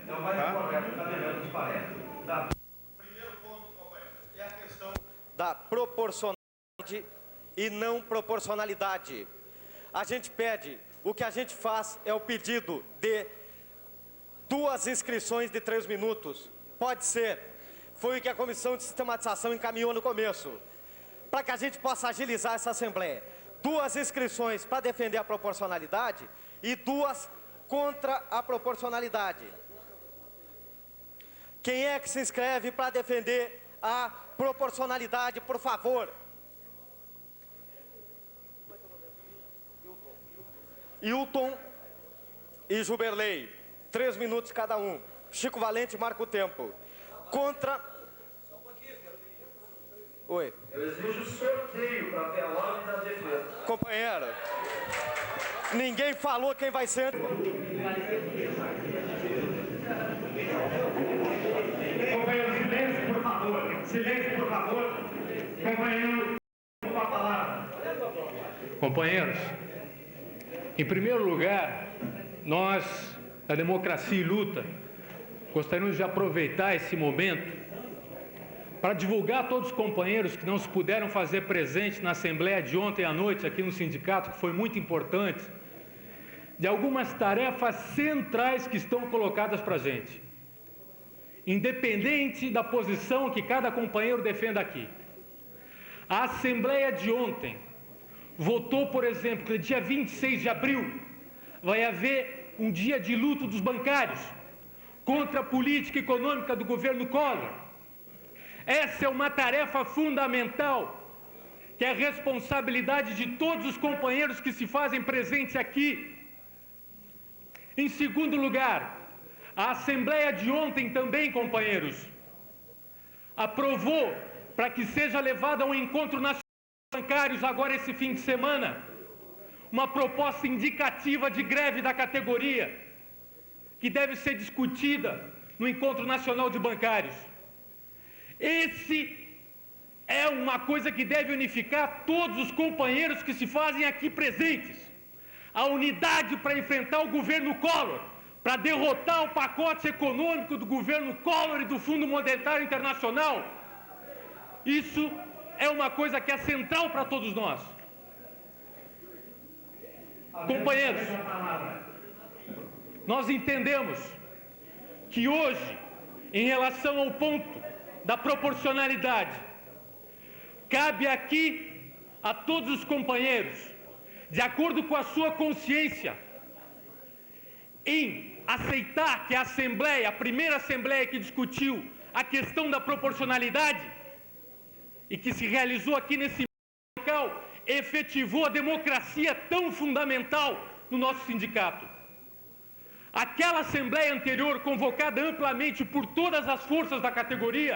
S7: É o mais correto, está melhor, nos parece. Tá.
S4: Primeiro ponto, companheiro, é a questão
S2: da proporcionalidade e não proporcionalidade. A gente pede, o que a gente faz é o pedido de 2 inscrições de 3 minutos. Pode ser. Foi o que a Comissão de Sistematização encaminhou no começo, para que a gente possa agilizar essa Assembleia. 2 inscrições para defender a proporcionalidade e 2 contra a proporcionalidade. Quem é que se inscreve para defender a proporcionalidade, por favor? Hilton e Juberley. 3 minutos cada um. Chico Valente marca o tempo. Contra... Oi.
S7: Eu exijo sorteio para ver a ordem da defesa.
S2: Companheiro, ninguém falou quem vai ser.
S4: Companheiro, silêncio, por favor. Silêncio, por favor. Companheiro, com a palavra.
S8: Companheiros, em primeiro lugar, nós, da Democracia e Luta, gostaríamos de aproveitar esse momento para divulgar a todos os companheiros que não se puderam fazer presente na Assembleia de ontem à noite aqui no sindicato, que foi muito importante, de algumas tarefas centrais que estão colocadas para a gente, independente da posição que cada companheiro defenda aqui. A Assembleia de ontem votou, por exemplo, que no dia 26 de abril vai haver um dia de luto dos bancários contra a política econômica do governo Collor. Essa é uma tarefa fundamental, que é a responsabilidade de todos os companheiros que se fazem presentes aqui. Em segundo lugar, a Assembleia de ontem também, companheiros, aprovou para que seja levada a um encontro nacional de bancários agora esse fim de semana, uma proposta indicativa de greve da categoria, que deve ser discutida no Encontro Nacional de Bancários. Esse é uma coisa que deve unificar todos os companheiros que se fazem aqui presentes. A unidade para enfrentar o governo Collor, para derrotar o pacote econômico do governo Collor e do Fundo Monetário Internacional. Isso é uma coisa que é central para todos nós. Companheiros, nós entendemos que hoje, em relação ao ponto da proporcionalidade, cabe aqui a todos os companheiros, de acordo com a sua consciência, em aceitar que a Assembleia, a primeira Assembleia que discutiu a questão da proporcionalidade e que se realizou aqui nesse local, efetivou a democracia tão fundamental no nosso sindicato. Aquela Assembleia anterior, convocada amplamente por todas as forças da categoria,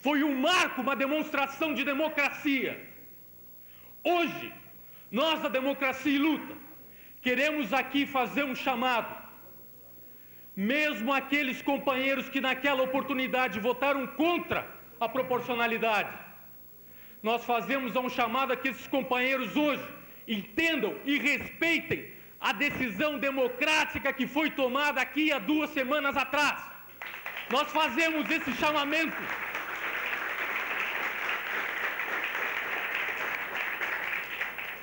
S8: foi um marco, uma demonstração de democracia. Hoje, nós da Democracia e Luta, queremos aqui fazer um chamado. Mesmo aqueles companheiros que naquela oportunidade votaram contra a proporcionalidade, nós fazemos um chamado a que esses companheiros hoje entendam e respeitem a decisão democrática que foi tomada aqui há 2 semanas atrás. Nós fazemos esse chamamento.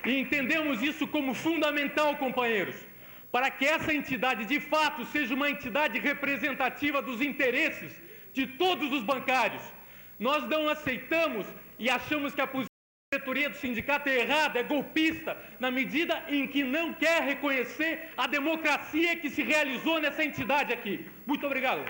S8: E entendemos isso como fundamental, companheiros, para que essa entidade, de fato, seja uma entidade representativa dos interesses de todos os bancários. Nós não aceitamos e achamos que a posição da diretoria do sindicato é errada, é golpista, na medida em que não quer reconhecer a democracia que se realizou nessa entidade aqui. Muito obrigado.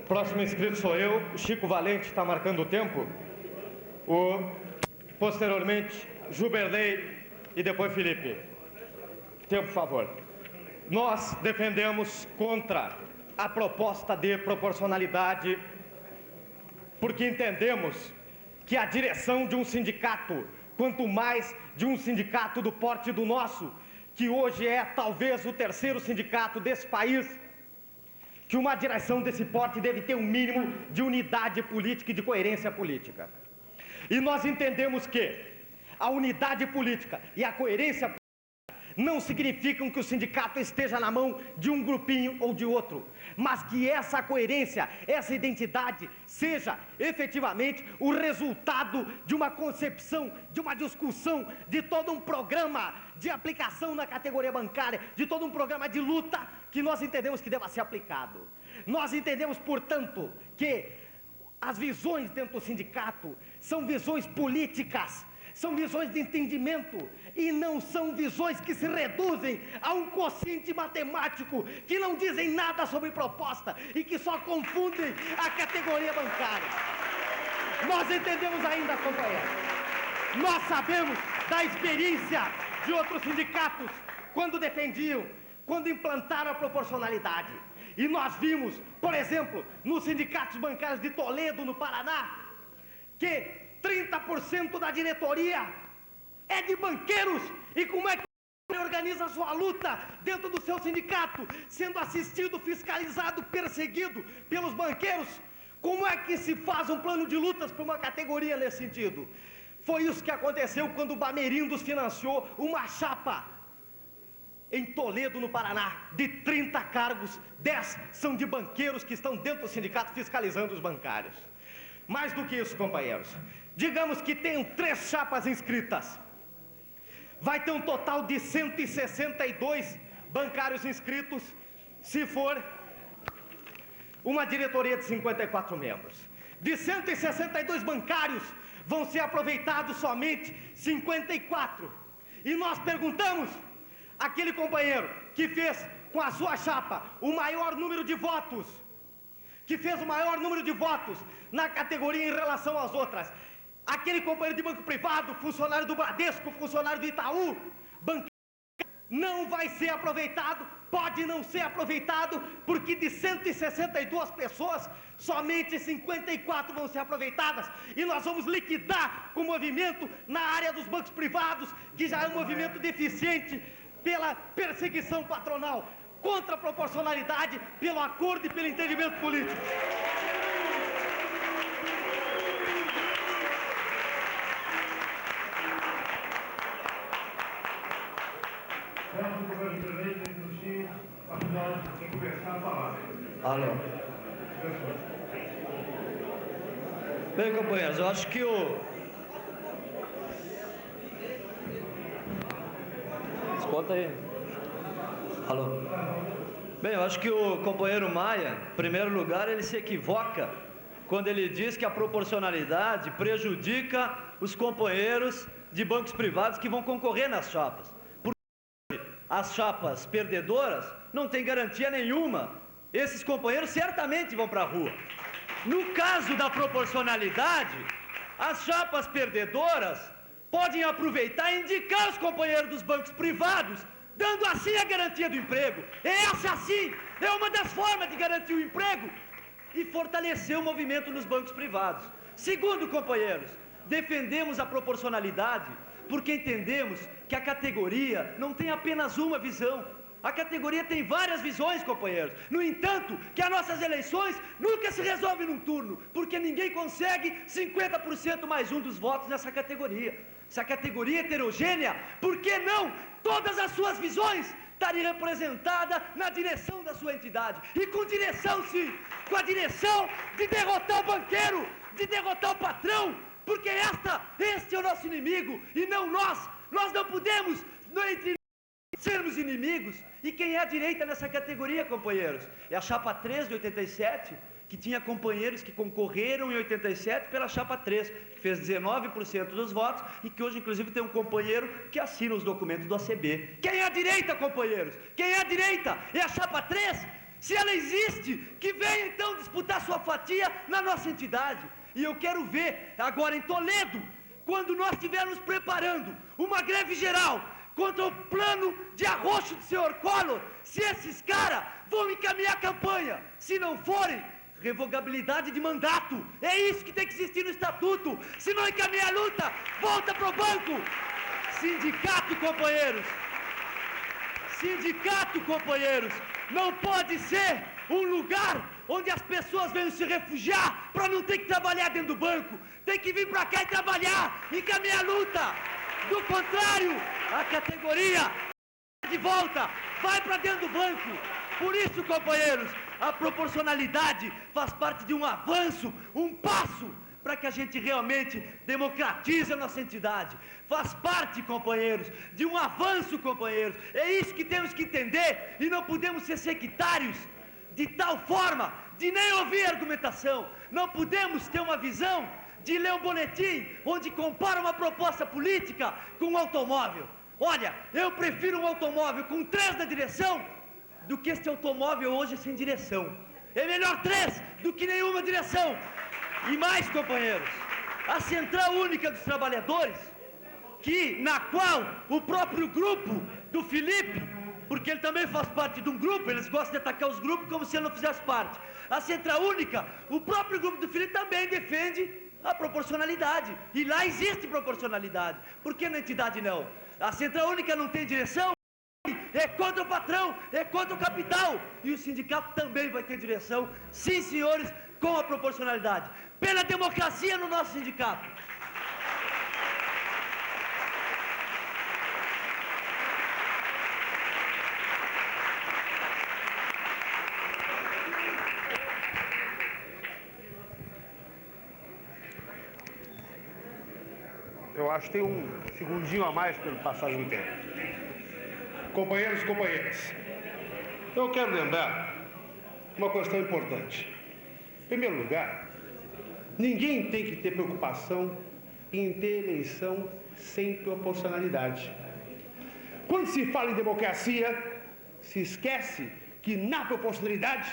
S2: Próximo inscrito sou eu, o Chico Valente está marcando o tempo. Posteriormente, Juberley e depois Felipe. Tempo, por favor. Nós defendemos contra a proposta de proporcionalidade porque entendemos que a direção de um sindicato, quanto mais de um sindicato do porte do nosso, que hoje é talvez o 3º sindicato desse país, que uma direção desse porte deve ter um mínimo de unidade política e de coerência política. E nós entendemos que a unidade política e a coerência política não significam que o sindicato esteja na mão de um grupinho ou de outro, mas que essa coerência, essa identidade seja efetivamente o resultado de uma concepção, de uma discussão, de todo um programa de aplicação na categoria bancária, de todo um programa de luta que nós entendemos que deva ser aplicado. Nós entendemos, portanto, que as visões dentro do sindicato são visões políticas, são visões de entendimento e não são visões que se reduzem a um quociente matemático, que não dizem nada sobre proposta e que só confundem a categoria bancária. Nós entendemos ainda, companheiros, nós sabemos da experiência de outros sindicatos quando defendiam, quando implantaram a proporcionalidade. E nós vimos, por exemplo, nos sindicatos bancários de Toledo, no Paraná, que 30% da diretoria é de banqueiros. E como é que organiza a sua luta dentro do seu sindicato, sendo assistido, fiscalizado, perseguido pelos banqueiros? Como é que se faz um plano de lutas para uma categoria nesse sentido? Foi isso que aconteceu quando o Bamerindos financiou uma chapa em Toledo, no Paraná, de 30 cargos, 10 são de banqueiros que estão dentro do sindicato fiscalizando os bancários. Mais do que isso, companheiros, digamos que tenham 3 chapas inscritas.
S9: vai ter um total de 162 bancários inscritos, se for uma diretoria de 54 membros. De 162 bancários, vão ser aproveitados somente 54. E nós perguntamos, aquele companheiro que fez com a sua chapa o maior número de votos, na categoria em relação às outras, aquele companheiro de banco privado, funcionário do Bradesco, funcionário do Itaú, bancário, não vai ser aproveitado, pode não ser aproveitado, porque de 162 pessoas, somente 54 vão ser aproveitadas, e nós vamos liquidar o movimento na área dos bancos privados, que já é um movimento deficiente pela perseguição patronal, contra a proporcionalidade, pelo acordo e pelo entendimento político.
S7: Alô. Bem, companheiros, eu acho que Escuta aí. Alô. Bem, eu acho que o companheiro Maia, em primeiro lugar, ele se equivoca quando ele diz que a proporcionalidade prejudica os companheiros de bancos privados que vão concorrer nas chapas. Porque as chapas perdedoras não têm garantia nenhuma. Esses companheiros certamente vão para a rua. No caso da proporcionalidade, as chapas perdedoras podem aproveitar e indicar os companheiros dos bancos privados, dando assim a garantia do emprego. Essa, sim, é uma das formas de garantir o emprego e fortalecer o movimento nos bancos privados. Segundo, companheiros, defendemos a proporcionalidade porque entendemos que a categoria não tem apenas uma visão. A categoria tem várias visões, companheiros. No entanto, que as nossas eleições nunca se resolvem num turno, porque ninguém consegue 50% mais um dos votos nessa categoria. Se a categoria é heterogênea, por que não todas as suas visões estarem representadas na direção da sua entidade? E com direção, sim, com a direção de derrotar o banqueiro, de derrotar o patrão, porque este é o nosso inimigo e não nós. Nós não podemos, sermos inimigos. E quem é a direita nessa categoria, companheiros? É a chapa 3 de 87, que tinha companheiros que concorreram em 87 pela chapa 3, que fez 19% dos votos e que hoje, inclusive, tem um companheiro que assina os documentos do ACB. Quem é a direita, companheiros? Quem é a direita? É a chapa 3? Se ela existe, que venha então disputar sua fatia na nossa entidade. E eu quero ver agora em Toledo, quando nós estivermos preparando uma greve geral contra o plano de arroxo do senhor Collor, se esses caras vão encaminhar a campanha. Se não forem, revogabilidade de mandato. É isso que tem que existir no estatuto. Se não encaminhar a luta, volta pro banco. Sindicato, companheiros, não pode ser um lugar onde as pessoas venham se refugiar para não ter que trabalhar dentro do banco. Tem que vir para cá e trabalhar, encaminhar a luta. Do contrário, a categoria de volta, vai para dentro do banco. Por isso, companheiros, a proporcionalidade faz parte de um avanço, um passo para que a gente realmente democratize a nossa entidade. Faz parte, companheiros, de um avanço, companheiros. É isso que temos que entender e não podemos ser sectários de tal forma de nem ouvir argumentação. Não podemos ter uma visão de ler um boletim onde compara uma proposta política com um automóvel. Olha, eu prefiro um automóvel com 3 na direção do que este automóvel hoje sem direção. É melhor 3 do que nenhuma direção. E mais, companheiros, a Central Única dos Trabalhadores, na qual o próprio grupo do Felipe, porque ele também faz parte de um grupo, eles gostam de atacar os grupos como se ele não fizesse parte. A Central Única, o próprio grupo do Felipe também defende a proporcionalidade. E lá existe proporcionalidade. Por que na entidade não? A Central Única não tem direção? É contra o patrão, é contra o capital. E o sindicato também vai ter direção, sim, senhores, com a proporcionalidade. Pela democracia no nosso sindicato.
S1: Eu eu acho que tem um segundinho a mais pelo passagem do tempo. Companheiros e companheiras, eu quero lembrar uma questão importante. Em primeiro lugar, ninguém tem que ter preocupação em ter eleição sem proporcionalidade. Quando se fala em democracia, se esquece que na proporcionalidade,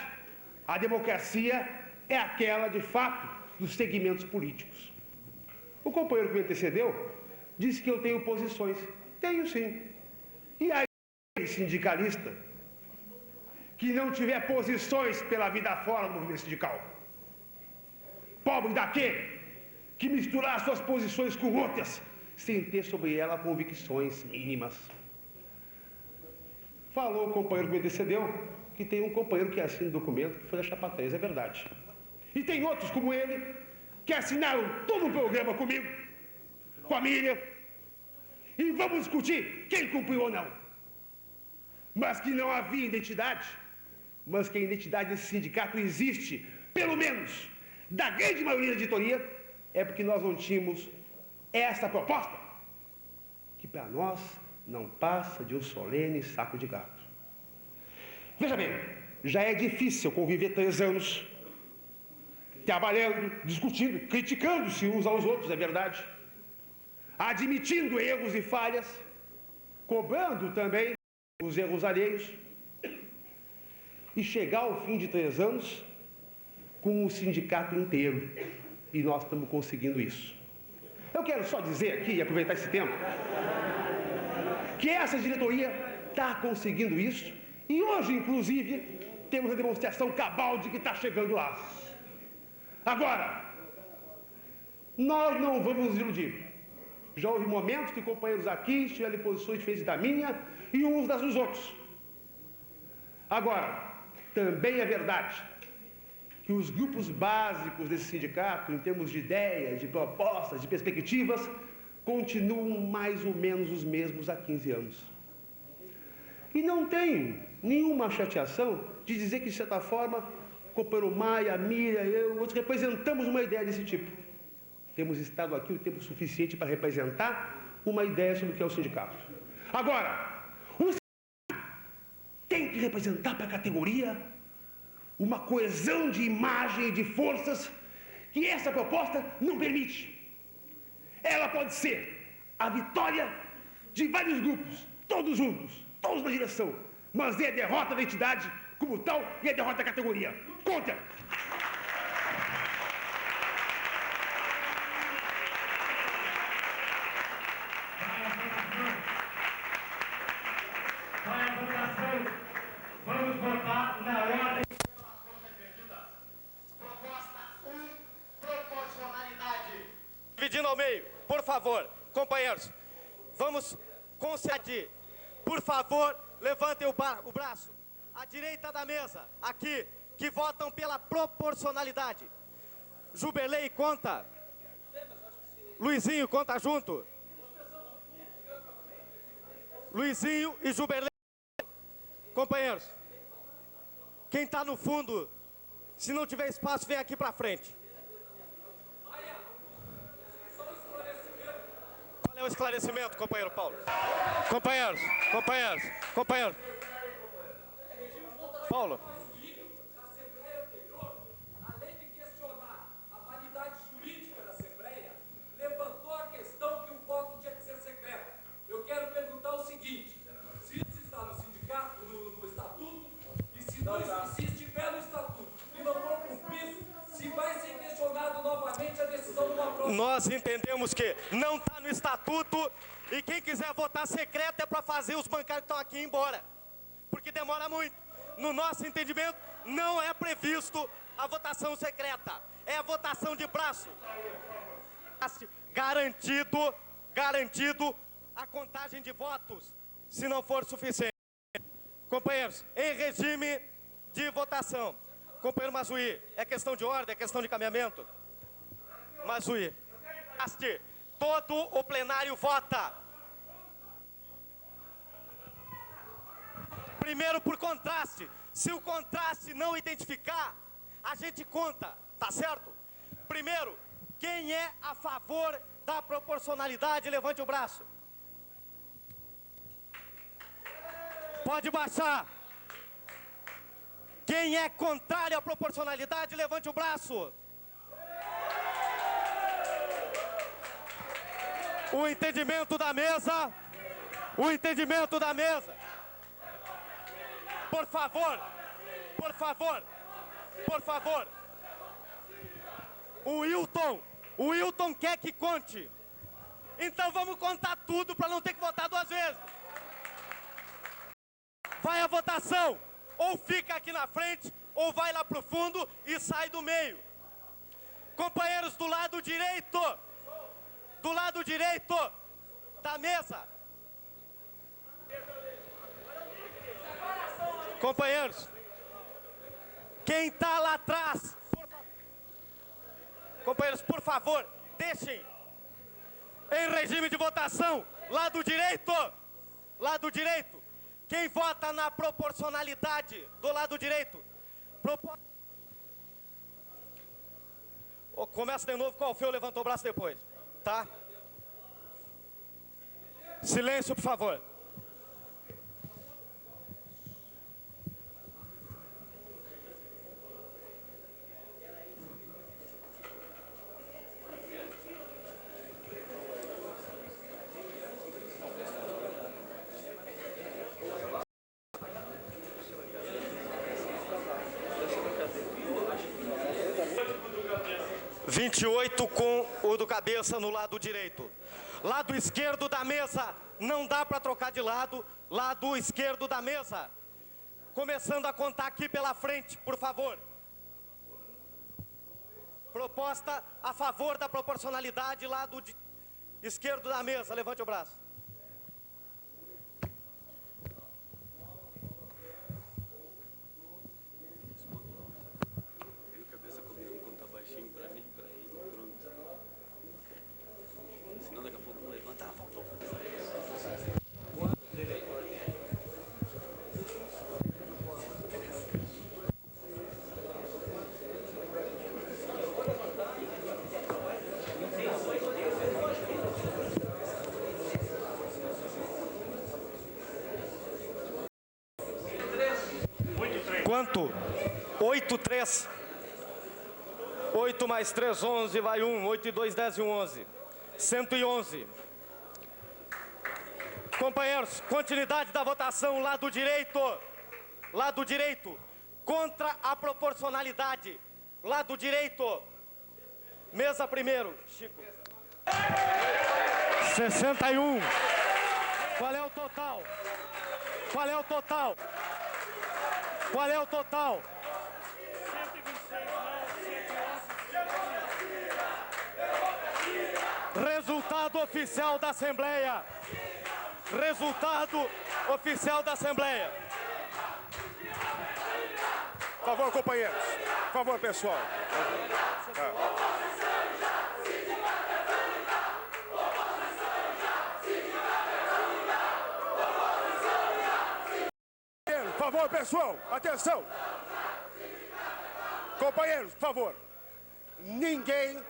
S1: a democracia é aquela, de fato, dos segmentos políticos. O companheiro que me antecedeu disse que eu tenho posições. Tenho sim. E aí, sindicalista, que não tiver posições pela vida fora do movimento sindical? Pobre daquele que misturar suas posições com outras, sem ter sobre ela convicções mínimas. Falou o companheiro que me antecedeu que tem um companheiro que assina o documento que foi da Chapa 3, é verdade. E tem outros como ele que assinaram todo o programa comigo, com a Miriam, e vamos discutir quem cumpriu ou não. Mas que não havia identidade, mas que a identidade desse sindicato existe, pelo menos, da grande maioria da editoria, é porque nós não tínhamos essa proposta, que para nós não passa de um solene saco de gato. Veja bem, já é difícil conviver 3 anos trabalhando, discutindo, criticando-se uns aos outros, é verdade, admitindo erros e falhas, cobrando também os erros alheios, e chegar ao fim de 3 anos com o sindicato inteiro. E nós estamos conseguindo isso. Eu quero só dizer aqui, e aproveitar esse tempo, que essa diretoria está conseguindo isso, e hoje, inclusive, temos a demonstração cabal de que está chegando lá. Agora, nós não vamos nos iludir. Já houve momentos que companheiros aqui estiveram em posições diferentes da minha e uns das dos outros. Agora, também é verdade que os grupos básicos desse sindicato, em termos de ideias, de propostas, de perspectivas, continuam mais ou menos os mesmos há 15 anos. E não tenho nenhuma chateação de dizer que, de certa forma, o companheiro Maia, a Miriam, eu, outros representamos uma ideia desse tipo. Temos estado aqui o tempo suficiente para representar uma ideia sobre o que é o sindicato. Agora, o sindicato tem que representar para a categoria uma coesão de imagem e de forças que essa proposta não permite. Ela pode ser a vitória de vários grupos, todos juntos, todos na direção, mas é a derrota da entidade como tal e a derrota da categoria. Contra!
S4: Vamos votar na ordem.
S2: Dividindo ao meio, por favor, companheiros, vamos conceder, por favor, levantem o braço, à direita da mesa, aqui, que votam pela proporcionalidade. Juberlei conta, Luizinho conta junto, Luizinho e Juberlei, companheiros, quem está no fundo, se não tiver espaço, vem aqui para frente. Qual é o esclarecimento, companheiro Paulo? Companheiros. Paulo.
S10: A Assembleia anterior, além de questionar a validade jurídica da Assembleia, levantou a questão que o voto tinha que ser secreto. Eu quero perguntar o seguinte, se isso está no sindicato, no estatuto, e se estiver no estatuto e não for cumprido, se vai ser questionado novamente a decisão de uma prova.
S2: Nós entendemos que não está no estatuto e quem quiser votar secreto é para fazer os bancários que estão aqui ir embora, porque demora muito. No nosso entendimento, não é previsto a votação secreta, é a votação de braço. Garantido a contagem de votos, se não for suficiente. Companheiros, em regime de votação, companheiro Mazzuí, é questão de ordem, é questão de caminhamento? Mazzuí, todo o plenário vota. Primeiro por contraste. Se o contraste não identificar, a gente conta, tá certo? Primeiro, quem é a favor
S9: da proporcionalidade, levante o braço. Pode baixar. Quem é contrário à proporcionalidade, levante o braço. O entendimento da mesa. O entendimento da mesa. Por favor. Por favor. Por favor. O Wilton quer que conte. Então vamos contar tudo para não ter que votar duas vezes. Vai a votação. Ou fica aqui na frente, ou vai lá pro fundo e sai do meio. Companheiros do lado direito da mesa. Companheiros, quem está lá atrás, companheiros, por favor, deixem em regime de votação, lado direito, quem vota na proporcionalidade do lado direito, começa de novo, qual foi? Levantou o braço depois, tá? Silêncio, por favor. (28 com o do cabeça no lado direito. Lado esquerdo da mesa, não dá para trocar de lado. Lado esquerdo da mesa. Começando a contar aqui pela frente, por favor. Proposta a favor da proporcionalidade, lado esquerdo da mesa. Levante o braço. Quanto? 8-3. 8 mais 3, 11, vai 1. 8 e 2, 10 e 1, 11. 111. Companheiros, continuidade da votação, lado direito. Lado direito. Contra a proporcionalidade. Lado direito. Mesa primeiro. Chico. 61. Qual é o total? Qual é o total? Qual é o total? 126, resultado oficial da Assembleia. Resultado oficial da Assembleia.
S1: Por favor, companheiros. Por favor, pessoal. Por favor, pessoal, atenção. Companheiros, por favor. Ninguém,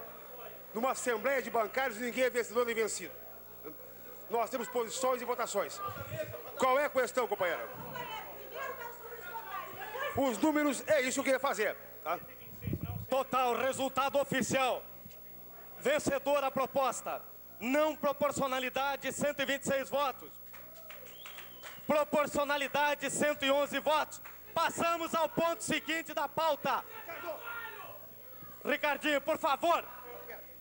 S1: numa assembleia de bancários, ninguém é vencedor nem vencido. Nós temos posições e votações. Qual é a questão, companheira? Os números, é isso que eu queria fazer. Tá?
S9: Total, resultado oficial. Vencedora a proposta. Não proporcionalidade, 126 votos. Proporcionalidade, 111 votos. Passamos ao ponto seguinte da pauta. Ricardinho, por favor.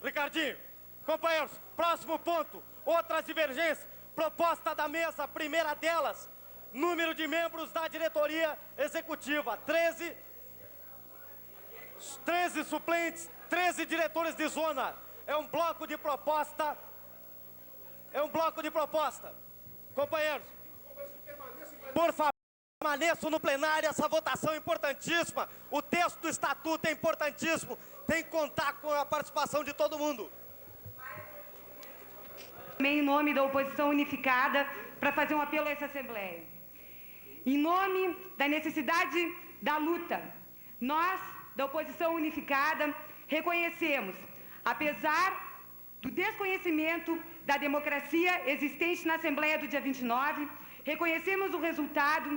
S9: Ricardinho. Companheiros, próximo ponto. Outras divergências. Proposta da mesa, primeira delas. Número de membros da diretoria executiva. 13 suplentes, 13 diretores de zona. É um bloco de proposta. Companheiros, por favor, permaneçam no plenário, essa votação é importantíssima. O texto do estatuto é importantíssimo. Tem que contar com a participação de todo mundo.
S11: Também em nome da oposição unificada, para fazer um apelo a essa Assembleia. Em nome da necessidade da luta, nós, da oposição unificada, reconhecemos, apesar do desconhecimento da democracia existente na Assembleia do dia 29, reconhecemos o resultado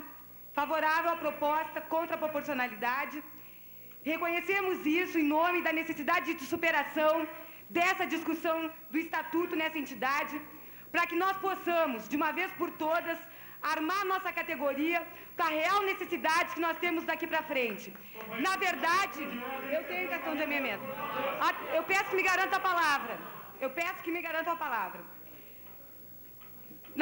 S11: favorável à proposta contra a proporcionalidade. Reconhecemos isso em nome da necessidade de superação dessa discussão do Estatuto nessa entidade, para que nós possamos, de uma vez por todas, armar nossa categoria com a real necessidade que nós temos daqui para frente. Na verdade, eu tenho questão de alinhamento. Eu peço que me garanta a palavra.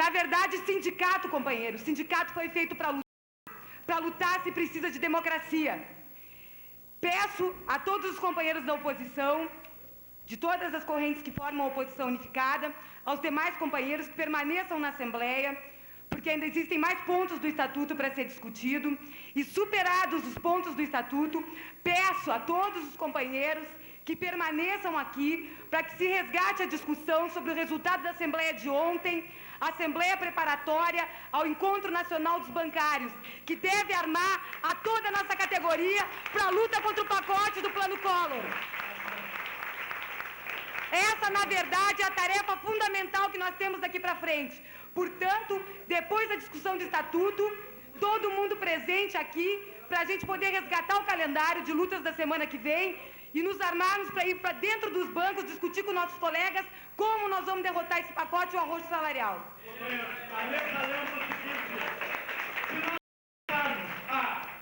S11: Na verdade, sindicato, companheiro, sindicato foi feito para lutar se precisa de democracia. Peço a todos os companheiros da oposição, de todas as correntes que formam a oposição unificada, aos demais companheiros que permaneçam na Assembleia, porque ainda existem mais pontos do Estatuto para ser discutido, e superados os pontos do Estatuto, peço a todos os companheiros que permaneçam aqui para que se resgate a discussão sobre o resultado da Assembleia de ontem, a Assembleia preparatória ao Encontro Nacional dos Bancários, que deve armar a toda a nossa categoria para a luta contra o pacote do Plano Collor. Essa, na verdade, é a tarefa fundamental que nós temos daqui para frente. Portanto, depois da discussão do Estatuto, todo mundo presente aqui, para a gente poder resgatar o calendário de lutas da semana que vem e nos armarmos para ir para dentro dos bancos, discutir com nossos colegas como nós vamos derrotar esse pacote e o arrojo salarial.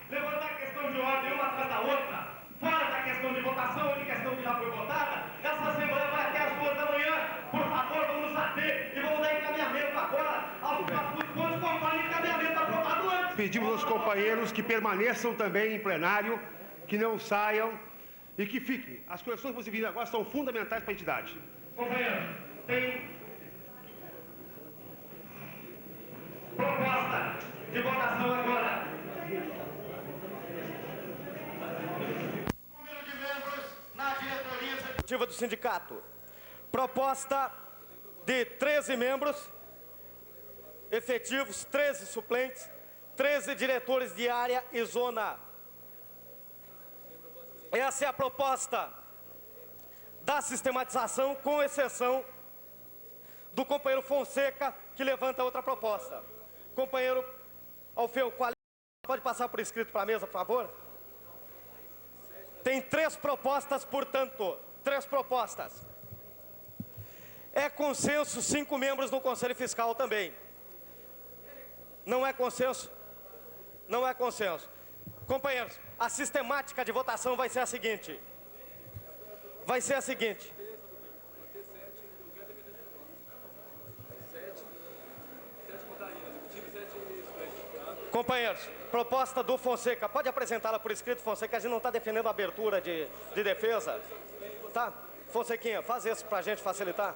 S9: Levantar a questão de ordem uma atrás da outra, fora da questão de votação ou de questão que já foi votada, essa Assembleia vai até as 2 da manhã. Por favor, vamos nos ater e vamos dar encaminhamento agora aos estatutos conforme o encaminhamento aprovado antes.
S1: Pedimos aos companheiros que permaneçam também em plenário, que não saiam e que fiquem. As correções que você viram agora são fundamentais para a entidade.
S9: Companheiro, tem proposta de votação agora.
S3: Número de membros na diretoria
S2: executiva do sindicato. Proposta de 13 membros efetivos, 13 suplentes, 13 diretores de área e zona. Essa é a proposta da sistematização, com exceção do companheiro Fonseca, que levanta outra proposta. Companheiro Alfeu, pode passar por escrito para a mesa, por favor? Tem 3 propostas, portanto, 3 propostas. É consenso 5 membros no Conselho Fiscal também. Não é consenso? Não é consenso. Companheiros, a sistemática de votação vai ser a seguinte. Companheiros, proposta do Fonseca. Pode apresentá-la por escrito, Fonseca. A gente não está defendendo a abertura de defesa. Tá? Fonsequinha, faz isso para a gente facilitar.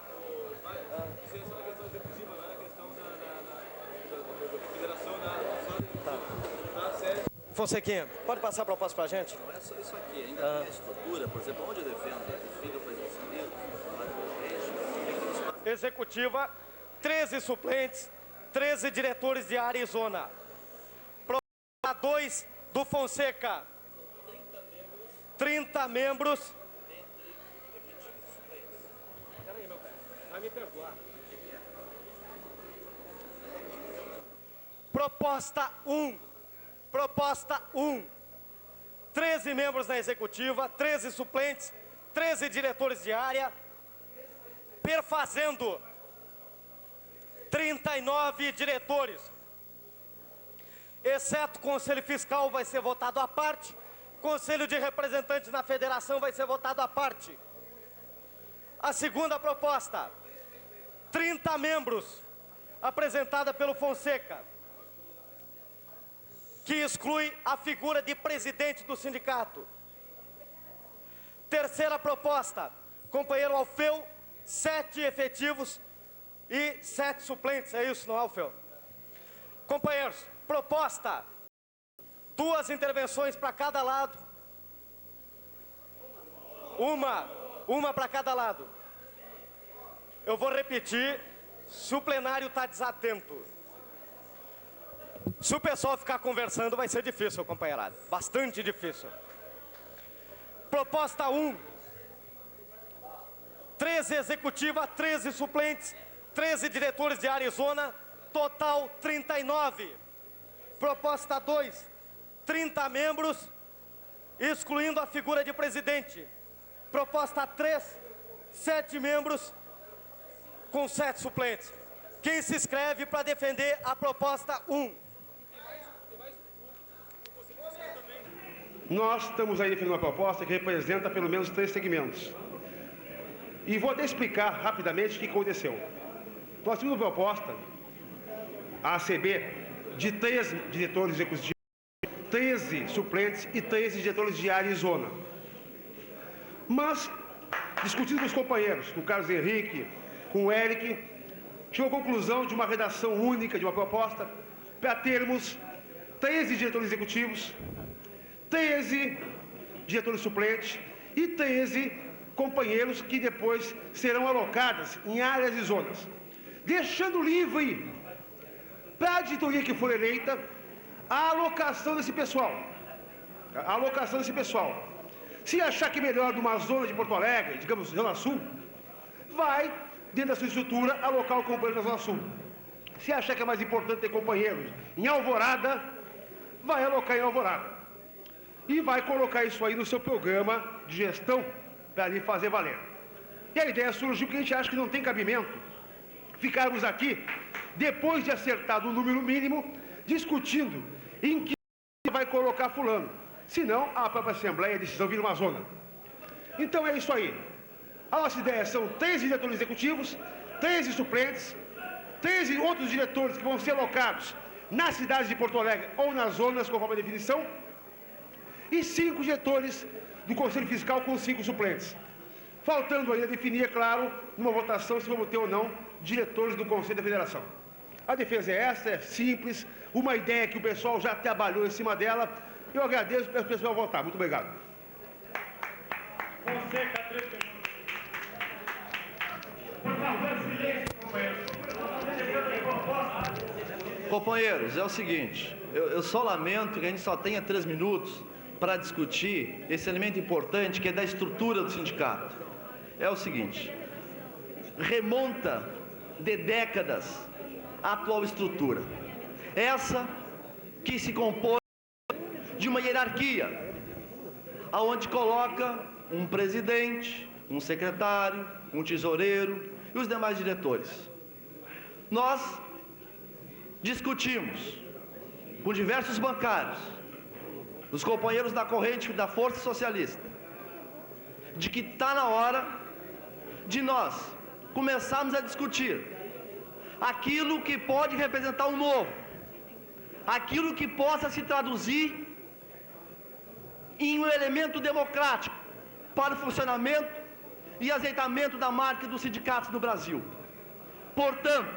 S2: Fonsequinha, pode passar a proposta para a gente?
S12: Não é só isso aqui, ainda tem a estrutura, por exemplo, onde eu defendo, fica para
S2: executiva, 13 suplentes, 13 diretores de área e zona. Proposta 2 do Fonseca, 30 membros. Peraí, meu velho, vai me perdoar. Proposta 1, 13 membros na executiva, 13 suplentes, 13 diretores de área, perfazendo 39 diretores. Exceto o Conselho Fiscal vai ser votado à parte, Conselho de Representantes na Federação vai ser votado à parte. A segunda proposta, 30 membros, apresentada pelo Fonseca, que exclui a figura de presidente do sindicato. Terceira proposta, companheiro Alfeu, 7 efetivos e 7 suplentes, é isso, não é, Alfeu? Companheiros, proposta, 2 intervenções para cada lado. Uma para cada lado. Eu vou repetir, se o plenário está desatento. Se o pessoal ficar conversando, vai ser difícil, companheirada. Bastante difícil. Proposta 1. 13 executiva, 13 suplentes, 13 diretores de área e zona, total 39. Proposta 2, 30 membros, excluindo a figura de presidente. Proposta 3, 7 membros, com 7 suplentes. Quem se inscreve para defender a proposta 1?
S1: Nós estamos aí defendendo uma proposta que representa pelo menos 3 segmentos. E vou até explicar rapidamente o que aconteceu. Nós temos uma proposta, a ACB, de 13 diretores executivos, 13 suplentes e 13 diretores de área e zona. Mas, discutindo com os companheiros, com o Carlos Henrique, com o Eric, chegou à conclusão de uma redação única de uma proposta para termos 13 diretores executivos, 13 diretores suplentes e 13 companheiros que depois serão alocados em áreas e zonas, deixando livre para a diretoria que for eleita a alocação desse pessoal. A alocação desse pessoal. Se achar que é melhor numa zona de Porto Alegre, digamos, Zona Sul, vai, dentro da sua estrutura, alocar o companheiro da Zona Sul. Se achar que é mais importante ter companheiros em Alvorada, vai alocar em Alvorada. E vai colocar isso aí no seu programa de gestão para ali fazer valer. E a ideia surgiu porque a gente acha que não tem cabimento ficarmos aqui, depois de acertado o número mínimo, discutindo em que vai colocar fulano. Senão, a própria Assembleia, a decisão vira uma zona. Então é isso aí. A nossa ideia são 13 diretores executivos, 13 suplentes, 13 outros diretores que vão ser alocados nas cidades de Porto Alegre ou nas zonas, conforme a definição, e 5 diretores do Conselho Fiscal com 5 suplentes. Faltando ainda definir, é claro, numa votação se vamos ter ou não diretores do Conselho da Federação. A defesa é essa, é simples, uma ideia que o pessoal já trabalhou em cima dela. Eu agradeço para o pessoal votar. Muito obrigado.
S4: Fonseca, 3 minutos. Por favor, silêncio, companheiros.
S7: Companheiros, é o seguinte, eu só lamento que a gente só tenha 3 minutos para discutir esse elemento importante que é da estrutura do sindicato. É o seguinte, remonta de décadas a atual estrutura. Essa que se compõe de uma hierarquia, aonde coloca um presidente, um secretário, um tesoureiro e os demais diretores. Nós discutimos com diversos bancários, os companheiros da corrente da Força Socialista, de que está na hora de nós começarmos a discutir aquilo que pode representar um novo, aquilo que possa se traduzir em um elemento democrático para o funcionamento e azeitamento da marca dos sindicatos no Brasil. Portanto,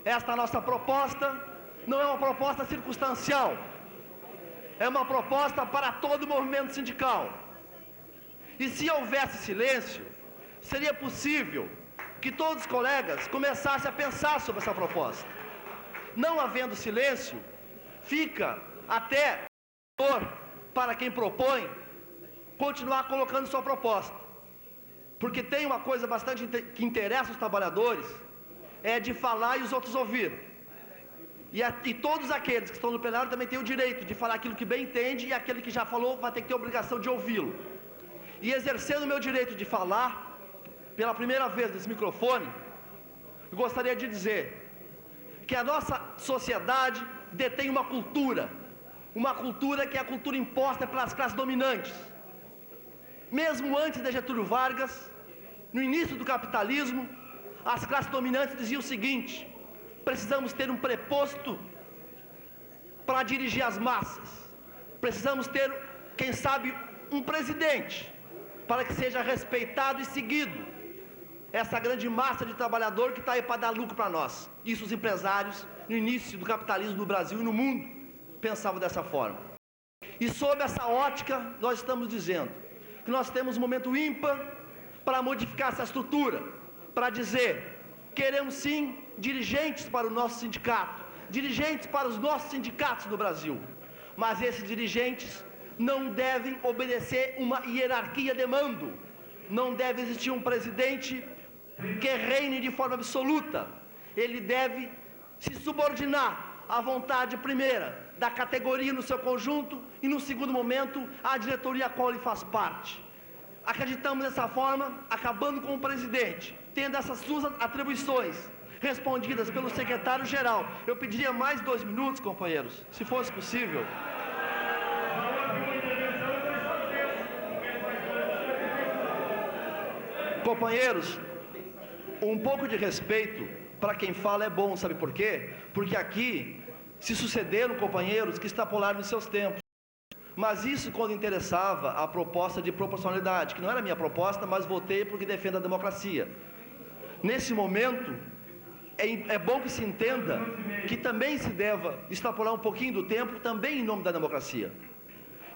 S7: esta nossa proposta não é uma proposta circunstancial, é uma proposta para todo o movimento sindical. E se houvesse silêncio, seria possível que todos os colegas começassem a pensar sobre essa proposta. Não havendo silêncio, fica até para quem propõe continuar colocando sua proposta. Porque tem uma coisa bastante que interessa os trabalhadores, é de falar e os outros ouvir. E todos aqueles que estão no plenário também têm o direito de falar aquilo que bem entende, e aquele que já falou vai ter que ter a obrigação de ouvi-lo. E exercendo o meu direito de falar, pela primeira vez nesse microfone, eu gostaria de dizer que a nossa sociedade detém uma cultura que é a cultura imposta pelas classes dominantes. Mesmo antes de Getúlio Vargas, no início do capitalismo, as classes dominantes diziam o seguinte: precisamos ter um preposto para dirigir as massas. Precisamos ter, quem sabe, um presidente para que seja respeitado e seguido essa grande massa de trabalhador que está aí para dar lucro para nós. Isso os empresários, no início do capitalismo no Brasil e no mundo, pensavam dessa forma. E sob essa ótica, nós estamos dizendo que nós temos um momento ímpar para modificar essa estrutura, para dizer: queremos sim dirigentes para o nosso sindicato, dirigentes para os nossos sindicatos no Brasil, mas esses dirigentes não devem obedecer uma hierarquia de mando, não deve existir um presidente que reine de forma absoluta. Ele deve se subordinar à vontade primeira da categoria no seu conjunto e, no segundo momento, à diretoria a qual ele faz parte. Acreditamos dessa forma, acabando com o presidente, tendo essas suas atribuições respondidas pelo secretário-geral. Eu pediria mais 2 minutos, companheiros, se fosse possível. Companheiros, um pouco de respeito para quem fala é bom, sabe por quê? Porque aqui se sucederam companheiros que extrapolaram os seus tempos. Mas isso quando interessava a proposta de proporcionalidade, que não era minha proposta, mas votei porque defendo a democracia. Nesse momento, é bom que se entenda que também se deva extrapolar um pouquinho do tempo, também em nome da democracia.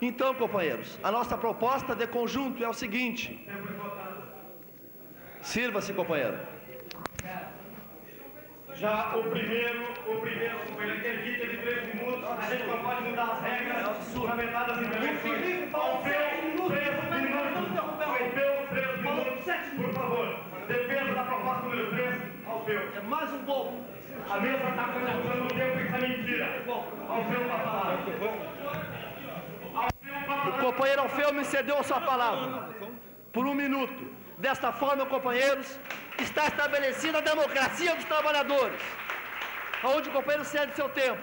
S7: Então, companheiros, a nossa proposta de conjunto é o seguinte. Sirva-se, companheiro.
S4: Já o primeiro companheiro que aqui teve 3 minutos, a gente não pode mudar as regras fundamentadas em eleições. Alfeu, 3 minutos. Alfeu, 3 minutos, por favor. Defesa da proposta número 3, Alfeu.
S7: É mais um pouco.
S4: A mesa está usando o tempo, isso é mentira. Alfeu para falar.
S7: O companheiro Alfeu me cedeu a sua palavra. Por 1 minuto. Desta forma, companheiros, está estabelecida a democracia dos trabalhadores, onde o companheiro cede seu tempo.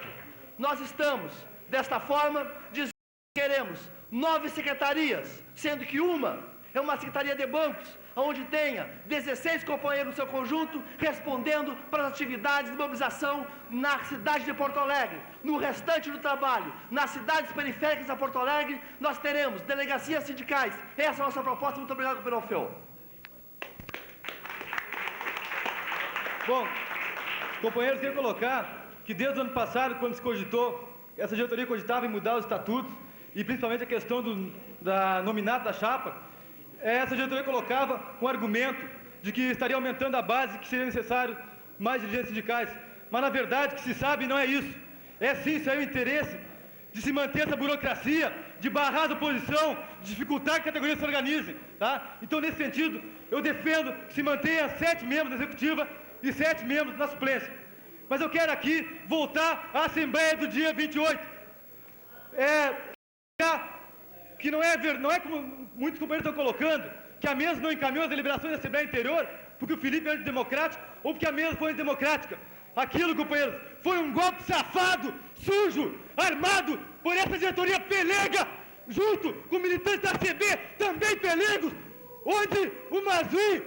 S7: Nós estamos, desta forma, dizendo que queremos 9 secretarias, sendo que uma é uma secretaria de bancos, onde tenha 16 companheiros no seu conjunto, respondendo para as atividades de mobilização na cidade de Porto Alegre. No restante do trabalho, nas cidades periféricas de Porto Alegre, nós teremos delegacias sindicais. Essa é a nossa proposta. Muito obrigado, companheiro Alfeu.
S13: Bom, companheiros, queria colocar que desde o ano passado, quando se cogitou, essa diretoria cogitava em mudar os estatutos e principalmente a questão da nominata da chapa, essa diretoria colocava com o argumento de que estaria aumentando a base, que seria necessário mais dirigentes sindicais. Mas na verdade, o que se sabe não é isso. É sim, isso é o interesse de se manter essa burocracia, de barrar a oposição, de dificultar que a categoria se organize. Tá? Então, nesse sentido, eu defendo que se mantenha 7 membros da executiva e 7 membros na suplência. Mas eu quero aqui voltar à Assembleia do dia 28. Que não é como muitos companheiros estão colocando, que a mesa não encaminhou as deliberações da Assembleia anterior, porque o Felipe é antidemocrático, ou porque a mesa foi antidemocrática. Aquilo, companheiros, foi um golpe safado, sujo, armado por essa diretoria pelega, junto com militantes da CB, também pelegos, onde o Mazui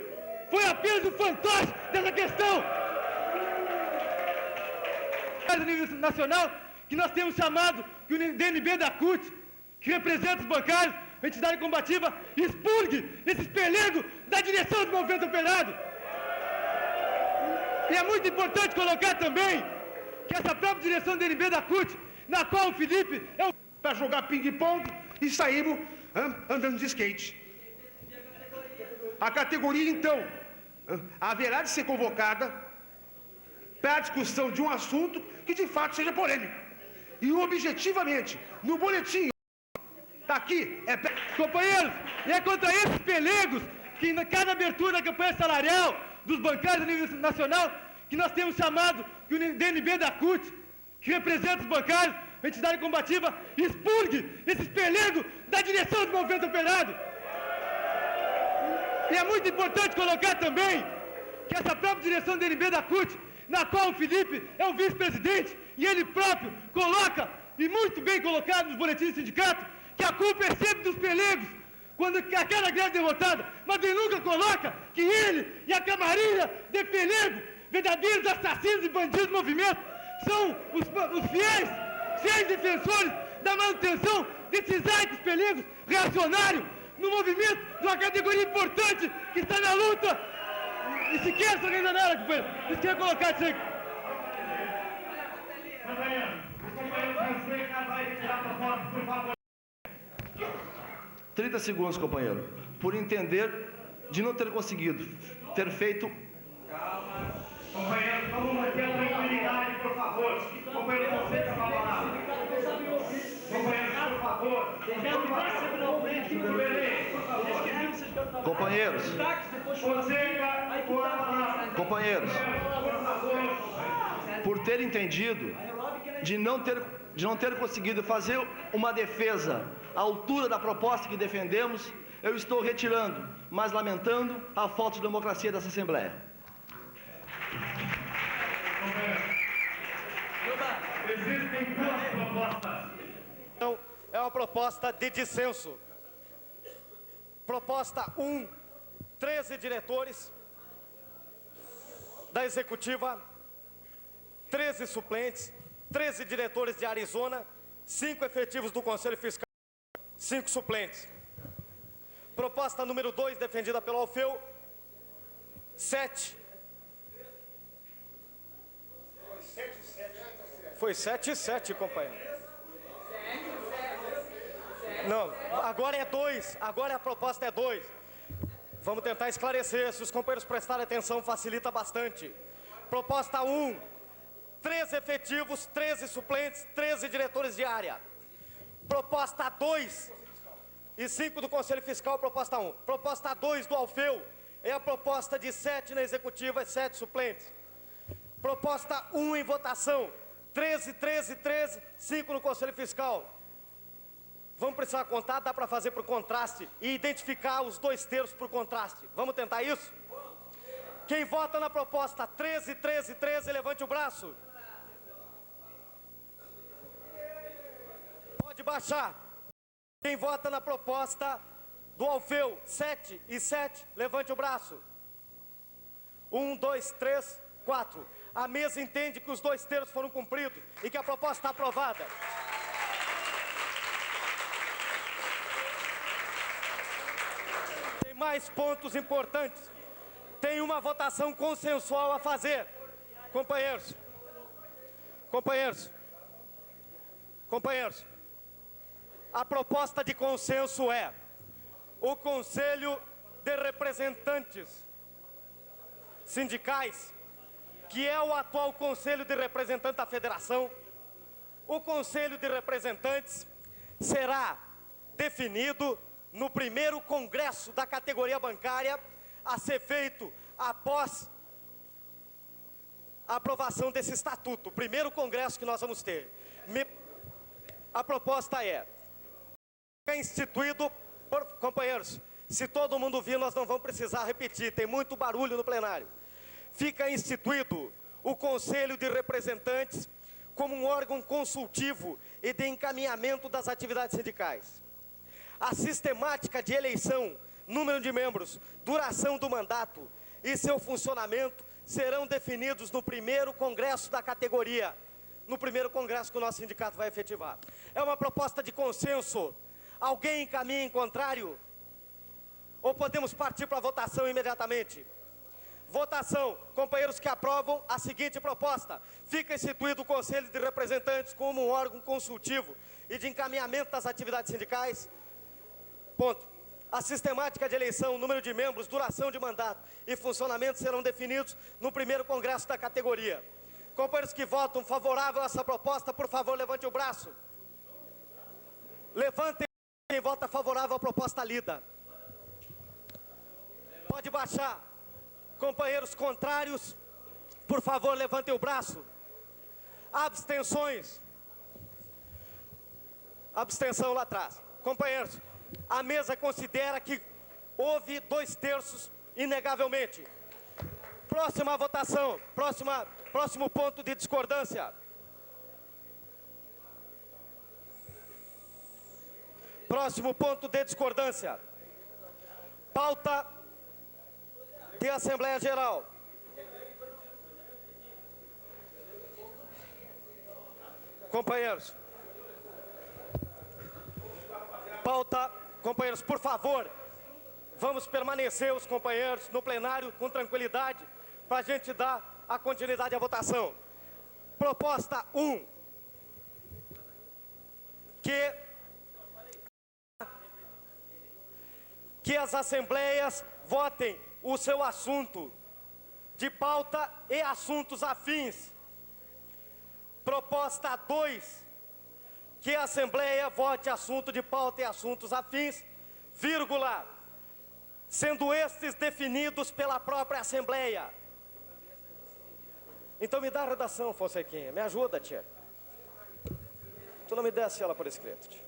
S13: foi apenas o fantoche dessa questão. A nível nacional, que nós temos chamado que o DNB da CUT, que representa os bancários, a entidade combativa, expurgue esses pelegos da direção do movimento operário. E é muito importante colocar também que essa própria direção do DNB da CUT, na qual o Felipe é o...
S1: Para jogar ping-pong e saímos andando de skate. A categoria, então, haverá de ser convocada para a discussão de um assunto que de fato seja polêmico. E objetivamente, no boletim, está aqui,
S13: Companheiros, e é contra esses pelegos que em cada abertura da campanha salarial dos bancários a nível nacional, que nós temos chamado que o DNB da CUT, que representa os bancários, a entidade combativa, expurgue esses pelegos da direção do movimento operário. E é muito importante colocar também que essa própria direção do DNB da CUT, na qual o Felipe é o vice-presidente, e ele próprio coloca, e muito bem colocado nos boletins do sindicato, que a culpa é sempre dos pelegos, quando aquela greve é derrotada, mas ele nunca coloca que ele e a camarilha de pelego, verdadeiros assassinos e bandidos do movimento, são os fiéis defensores da manutenção desses arcos pelegos reacionários no movimento de uma categoria importante que está na luta e se quer se organizar nela, companheiro. Isso quer colocar isso aí.
S4: O companheiro Fonseca vai retirar a foto, por favor.
S7: 30 segundos, companheiro. Por entender de não ter conseguido ter feito...
S4: Calma. Companheiro, vamos manter a tranquilidade, por favor. Companheiro Fonseca, vai falar. Companheiro, por favor.
S7: Companheiros.
S4: Fonseca,
S7: Companheiros, por ter entendido de não ter conseguido fazer uma defesa à altura da proposta que defendemos, eu estou retirando, mas lamentando a falta de democracia dessa Assembleia.
S2: Existem duas propostas. Então, é uma proposta de dissenso. Proposta 1, 13 diretores da Executiva, 13 suplentes, 13 diretores de Arizona, 5 efetivos do Conselho Fiscal, 5 suplentes. Proposta número 2, defendida pelo Alfeu, 7. Foi 7 e 7, companheiro. Não, agora é 2. Agora a proposta é 2. Vamos tentar esclarecer. Se os companheiros prestarem atenção, facilita bastante. Proposta 1, 13 efetivos, 13 suplentes, 13 diretores de área. Proposta 2 e 5 do Conselho Fiscal, proposta 1. Proposta 2 do Alfeu é a proposta de 7 na Executiva e 7 suplentes. Proposta 1 em votação, 13, 13, 13, 5 no Conselho Fiscal. Vamos precisar contar, dá para fazer por contraste e identificar os 2 terços por contraste. Vamos tentar isso? Quem vota na proposta 13, 13, 13, levante o braço. Pode baixar. Quem vota na proposta do Alfeu 7 e 7, levante o braço. 1, 2, 3, 4. A mesa entende que os 2 terços foram cumpridos e que a proposta está aprovada. Tem mais pontos importantes. Tem uma votação consensual a fazer. Companheiros. A proposta de consenso é o Conselho de Representantes Sindicais, que é o atual Conselho de Representantes da Federação. O Conselho de Representantes será definido no primeiro congresso da categoria bancária a ser feito após a aprovação desse estatuto, o primeiro congresso que nós vamos ter. A proposta é instituído, companheiros, se todo mundo vir, nós não vamos precisar repetir, tem muito barulho no plenário. Fica instituído o Conselho de Representantes como um órgão consultivo e de encaminhamento das atividades sindicais. A sistemática de eleição, número de membros, duração do mandato e seu funcionamento serão definidos no primeiro congresso da categoria, no primeiro congresso que o nosso sindicato vai efetivar. É uma proposta de consenso. Alguém encaminha em contrário? Ou podemos partir para a votação imediatamente? Votação. Companheiros que aprovam a seguinte proposta: fica instituído o Conselho de Representantes como um órgão consultivo e de encaminhamento das atividades sindicais. Ponto. A sistemática de eleição, número de membros, duração de mandato e funcionamento serão definidos no primeiro congresso da categoria. Companheiros que votam favorável a essa proposta, por favor, levante o braço. Levantem quem vota favorável à proposta lida. Pode baixar. Companheiros contrários, por favor, levantem o braço. Abstenções. Abstenção lá atrás. Companheiros, a mesa considera que houve 2 terços inegavelmente. Próxima votação, próximo ponto de discordância. Próximo ponto de discordância. Pauta de Assembleia Geral. Companheiros. Pauta, companheiros, por favor, vamos permanecer os companheiros no plenário com tranquilidade para a gente dar a continuidade à votação. Proposta 1. Que as assembleias votem o seu assunto de pauta e assuntos afins. Proposta 2. Que a Assembleia vote assunto de pauta e assuntos afins, vírgula, sendo estes definidos pela própria Assembleia. Então me dá a redação, Fonsequinha, me ajuda, tia. Tu não me desse ela por escrito, tia.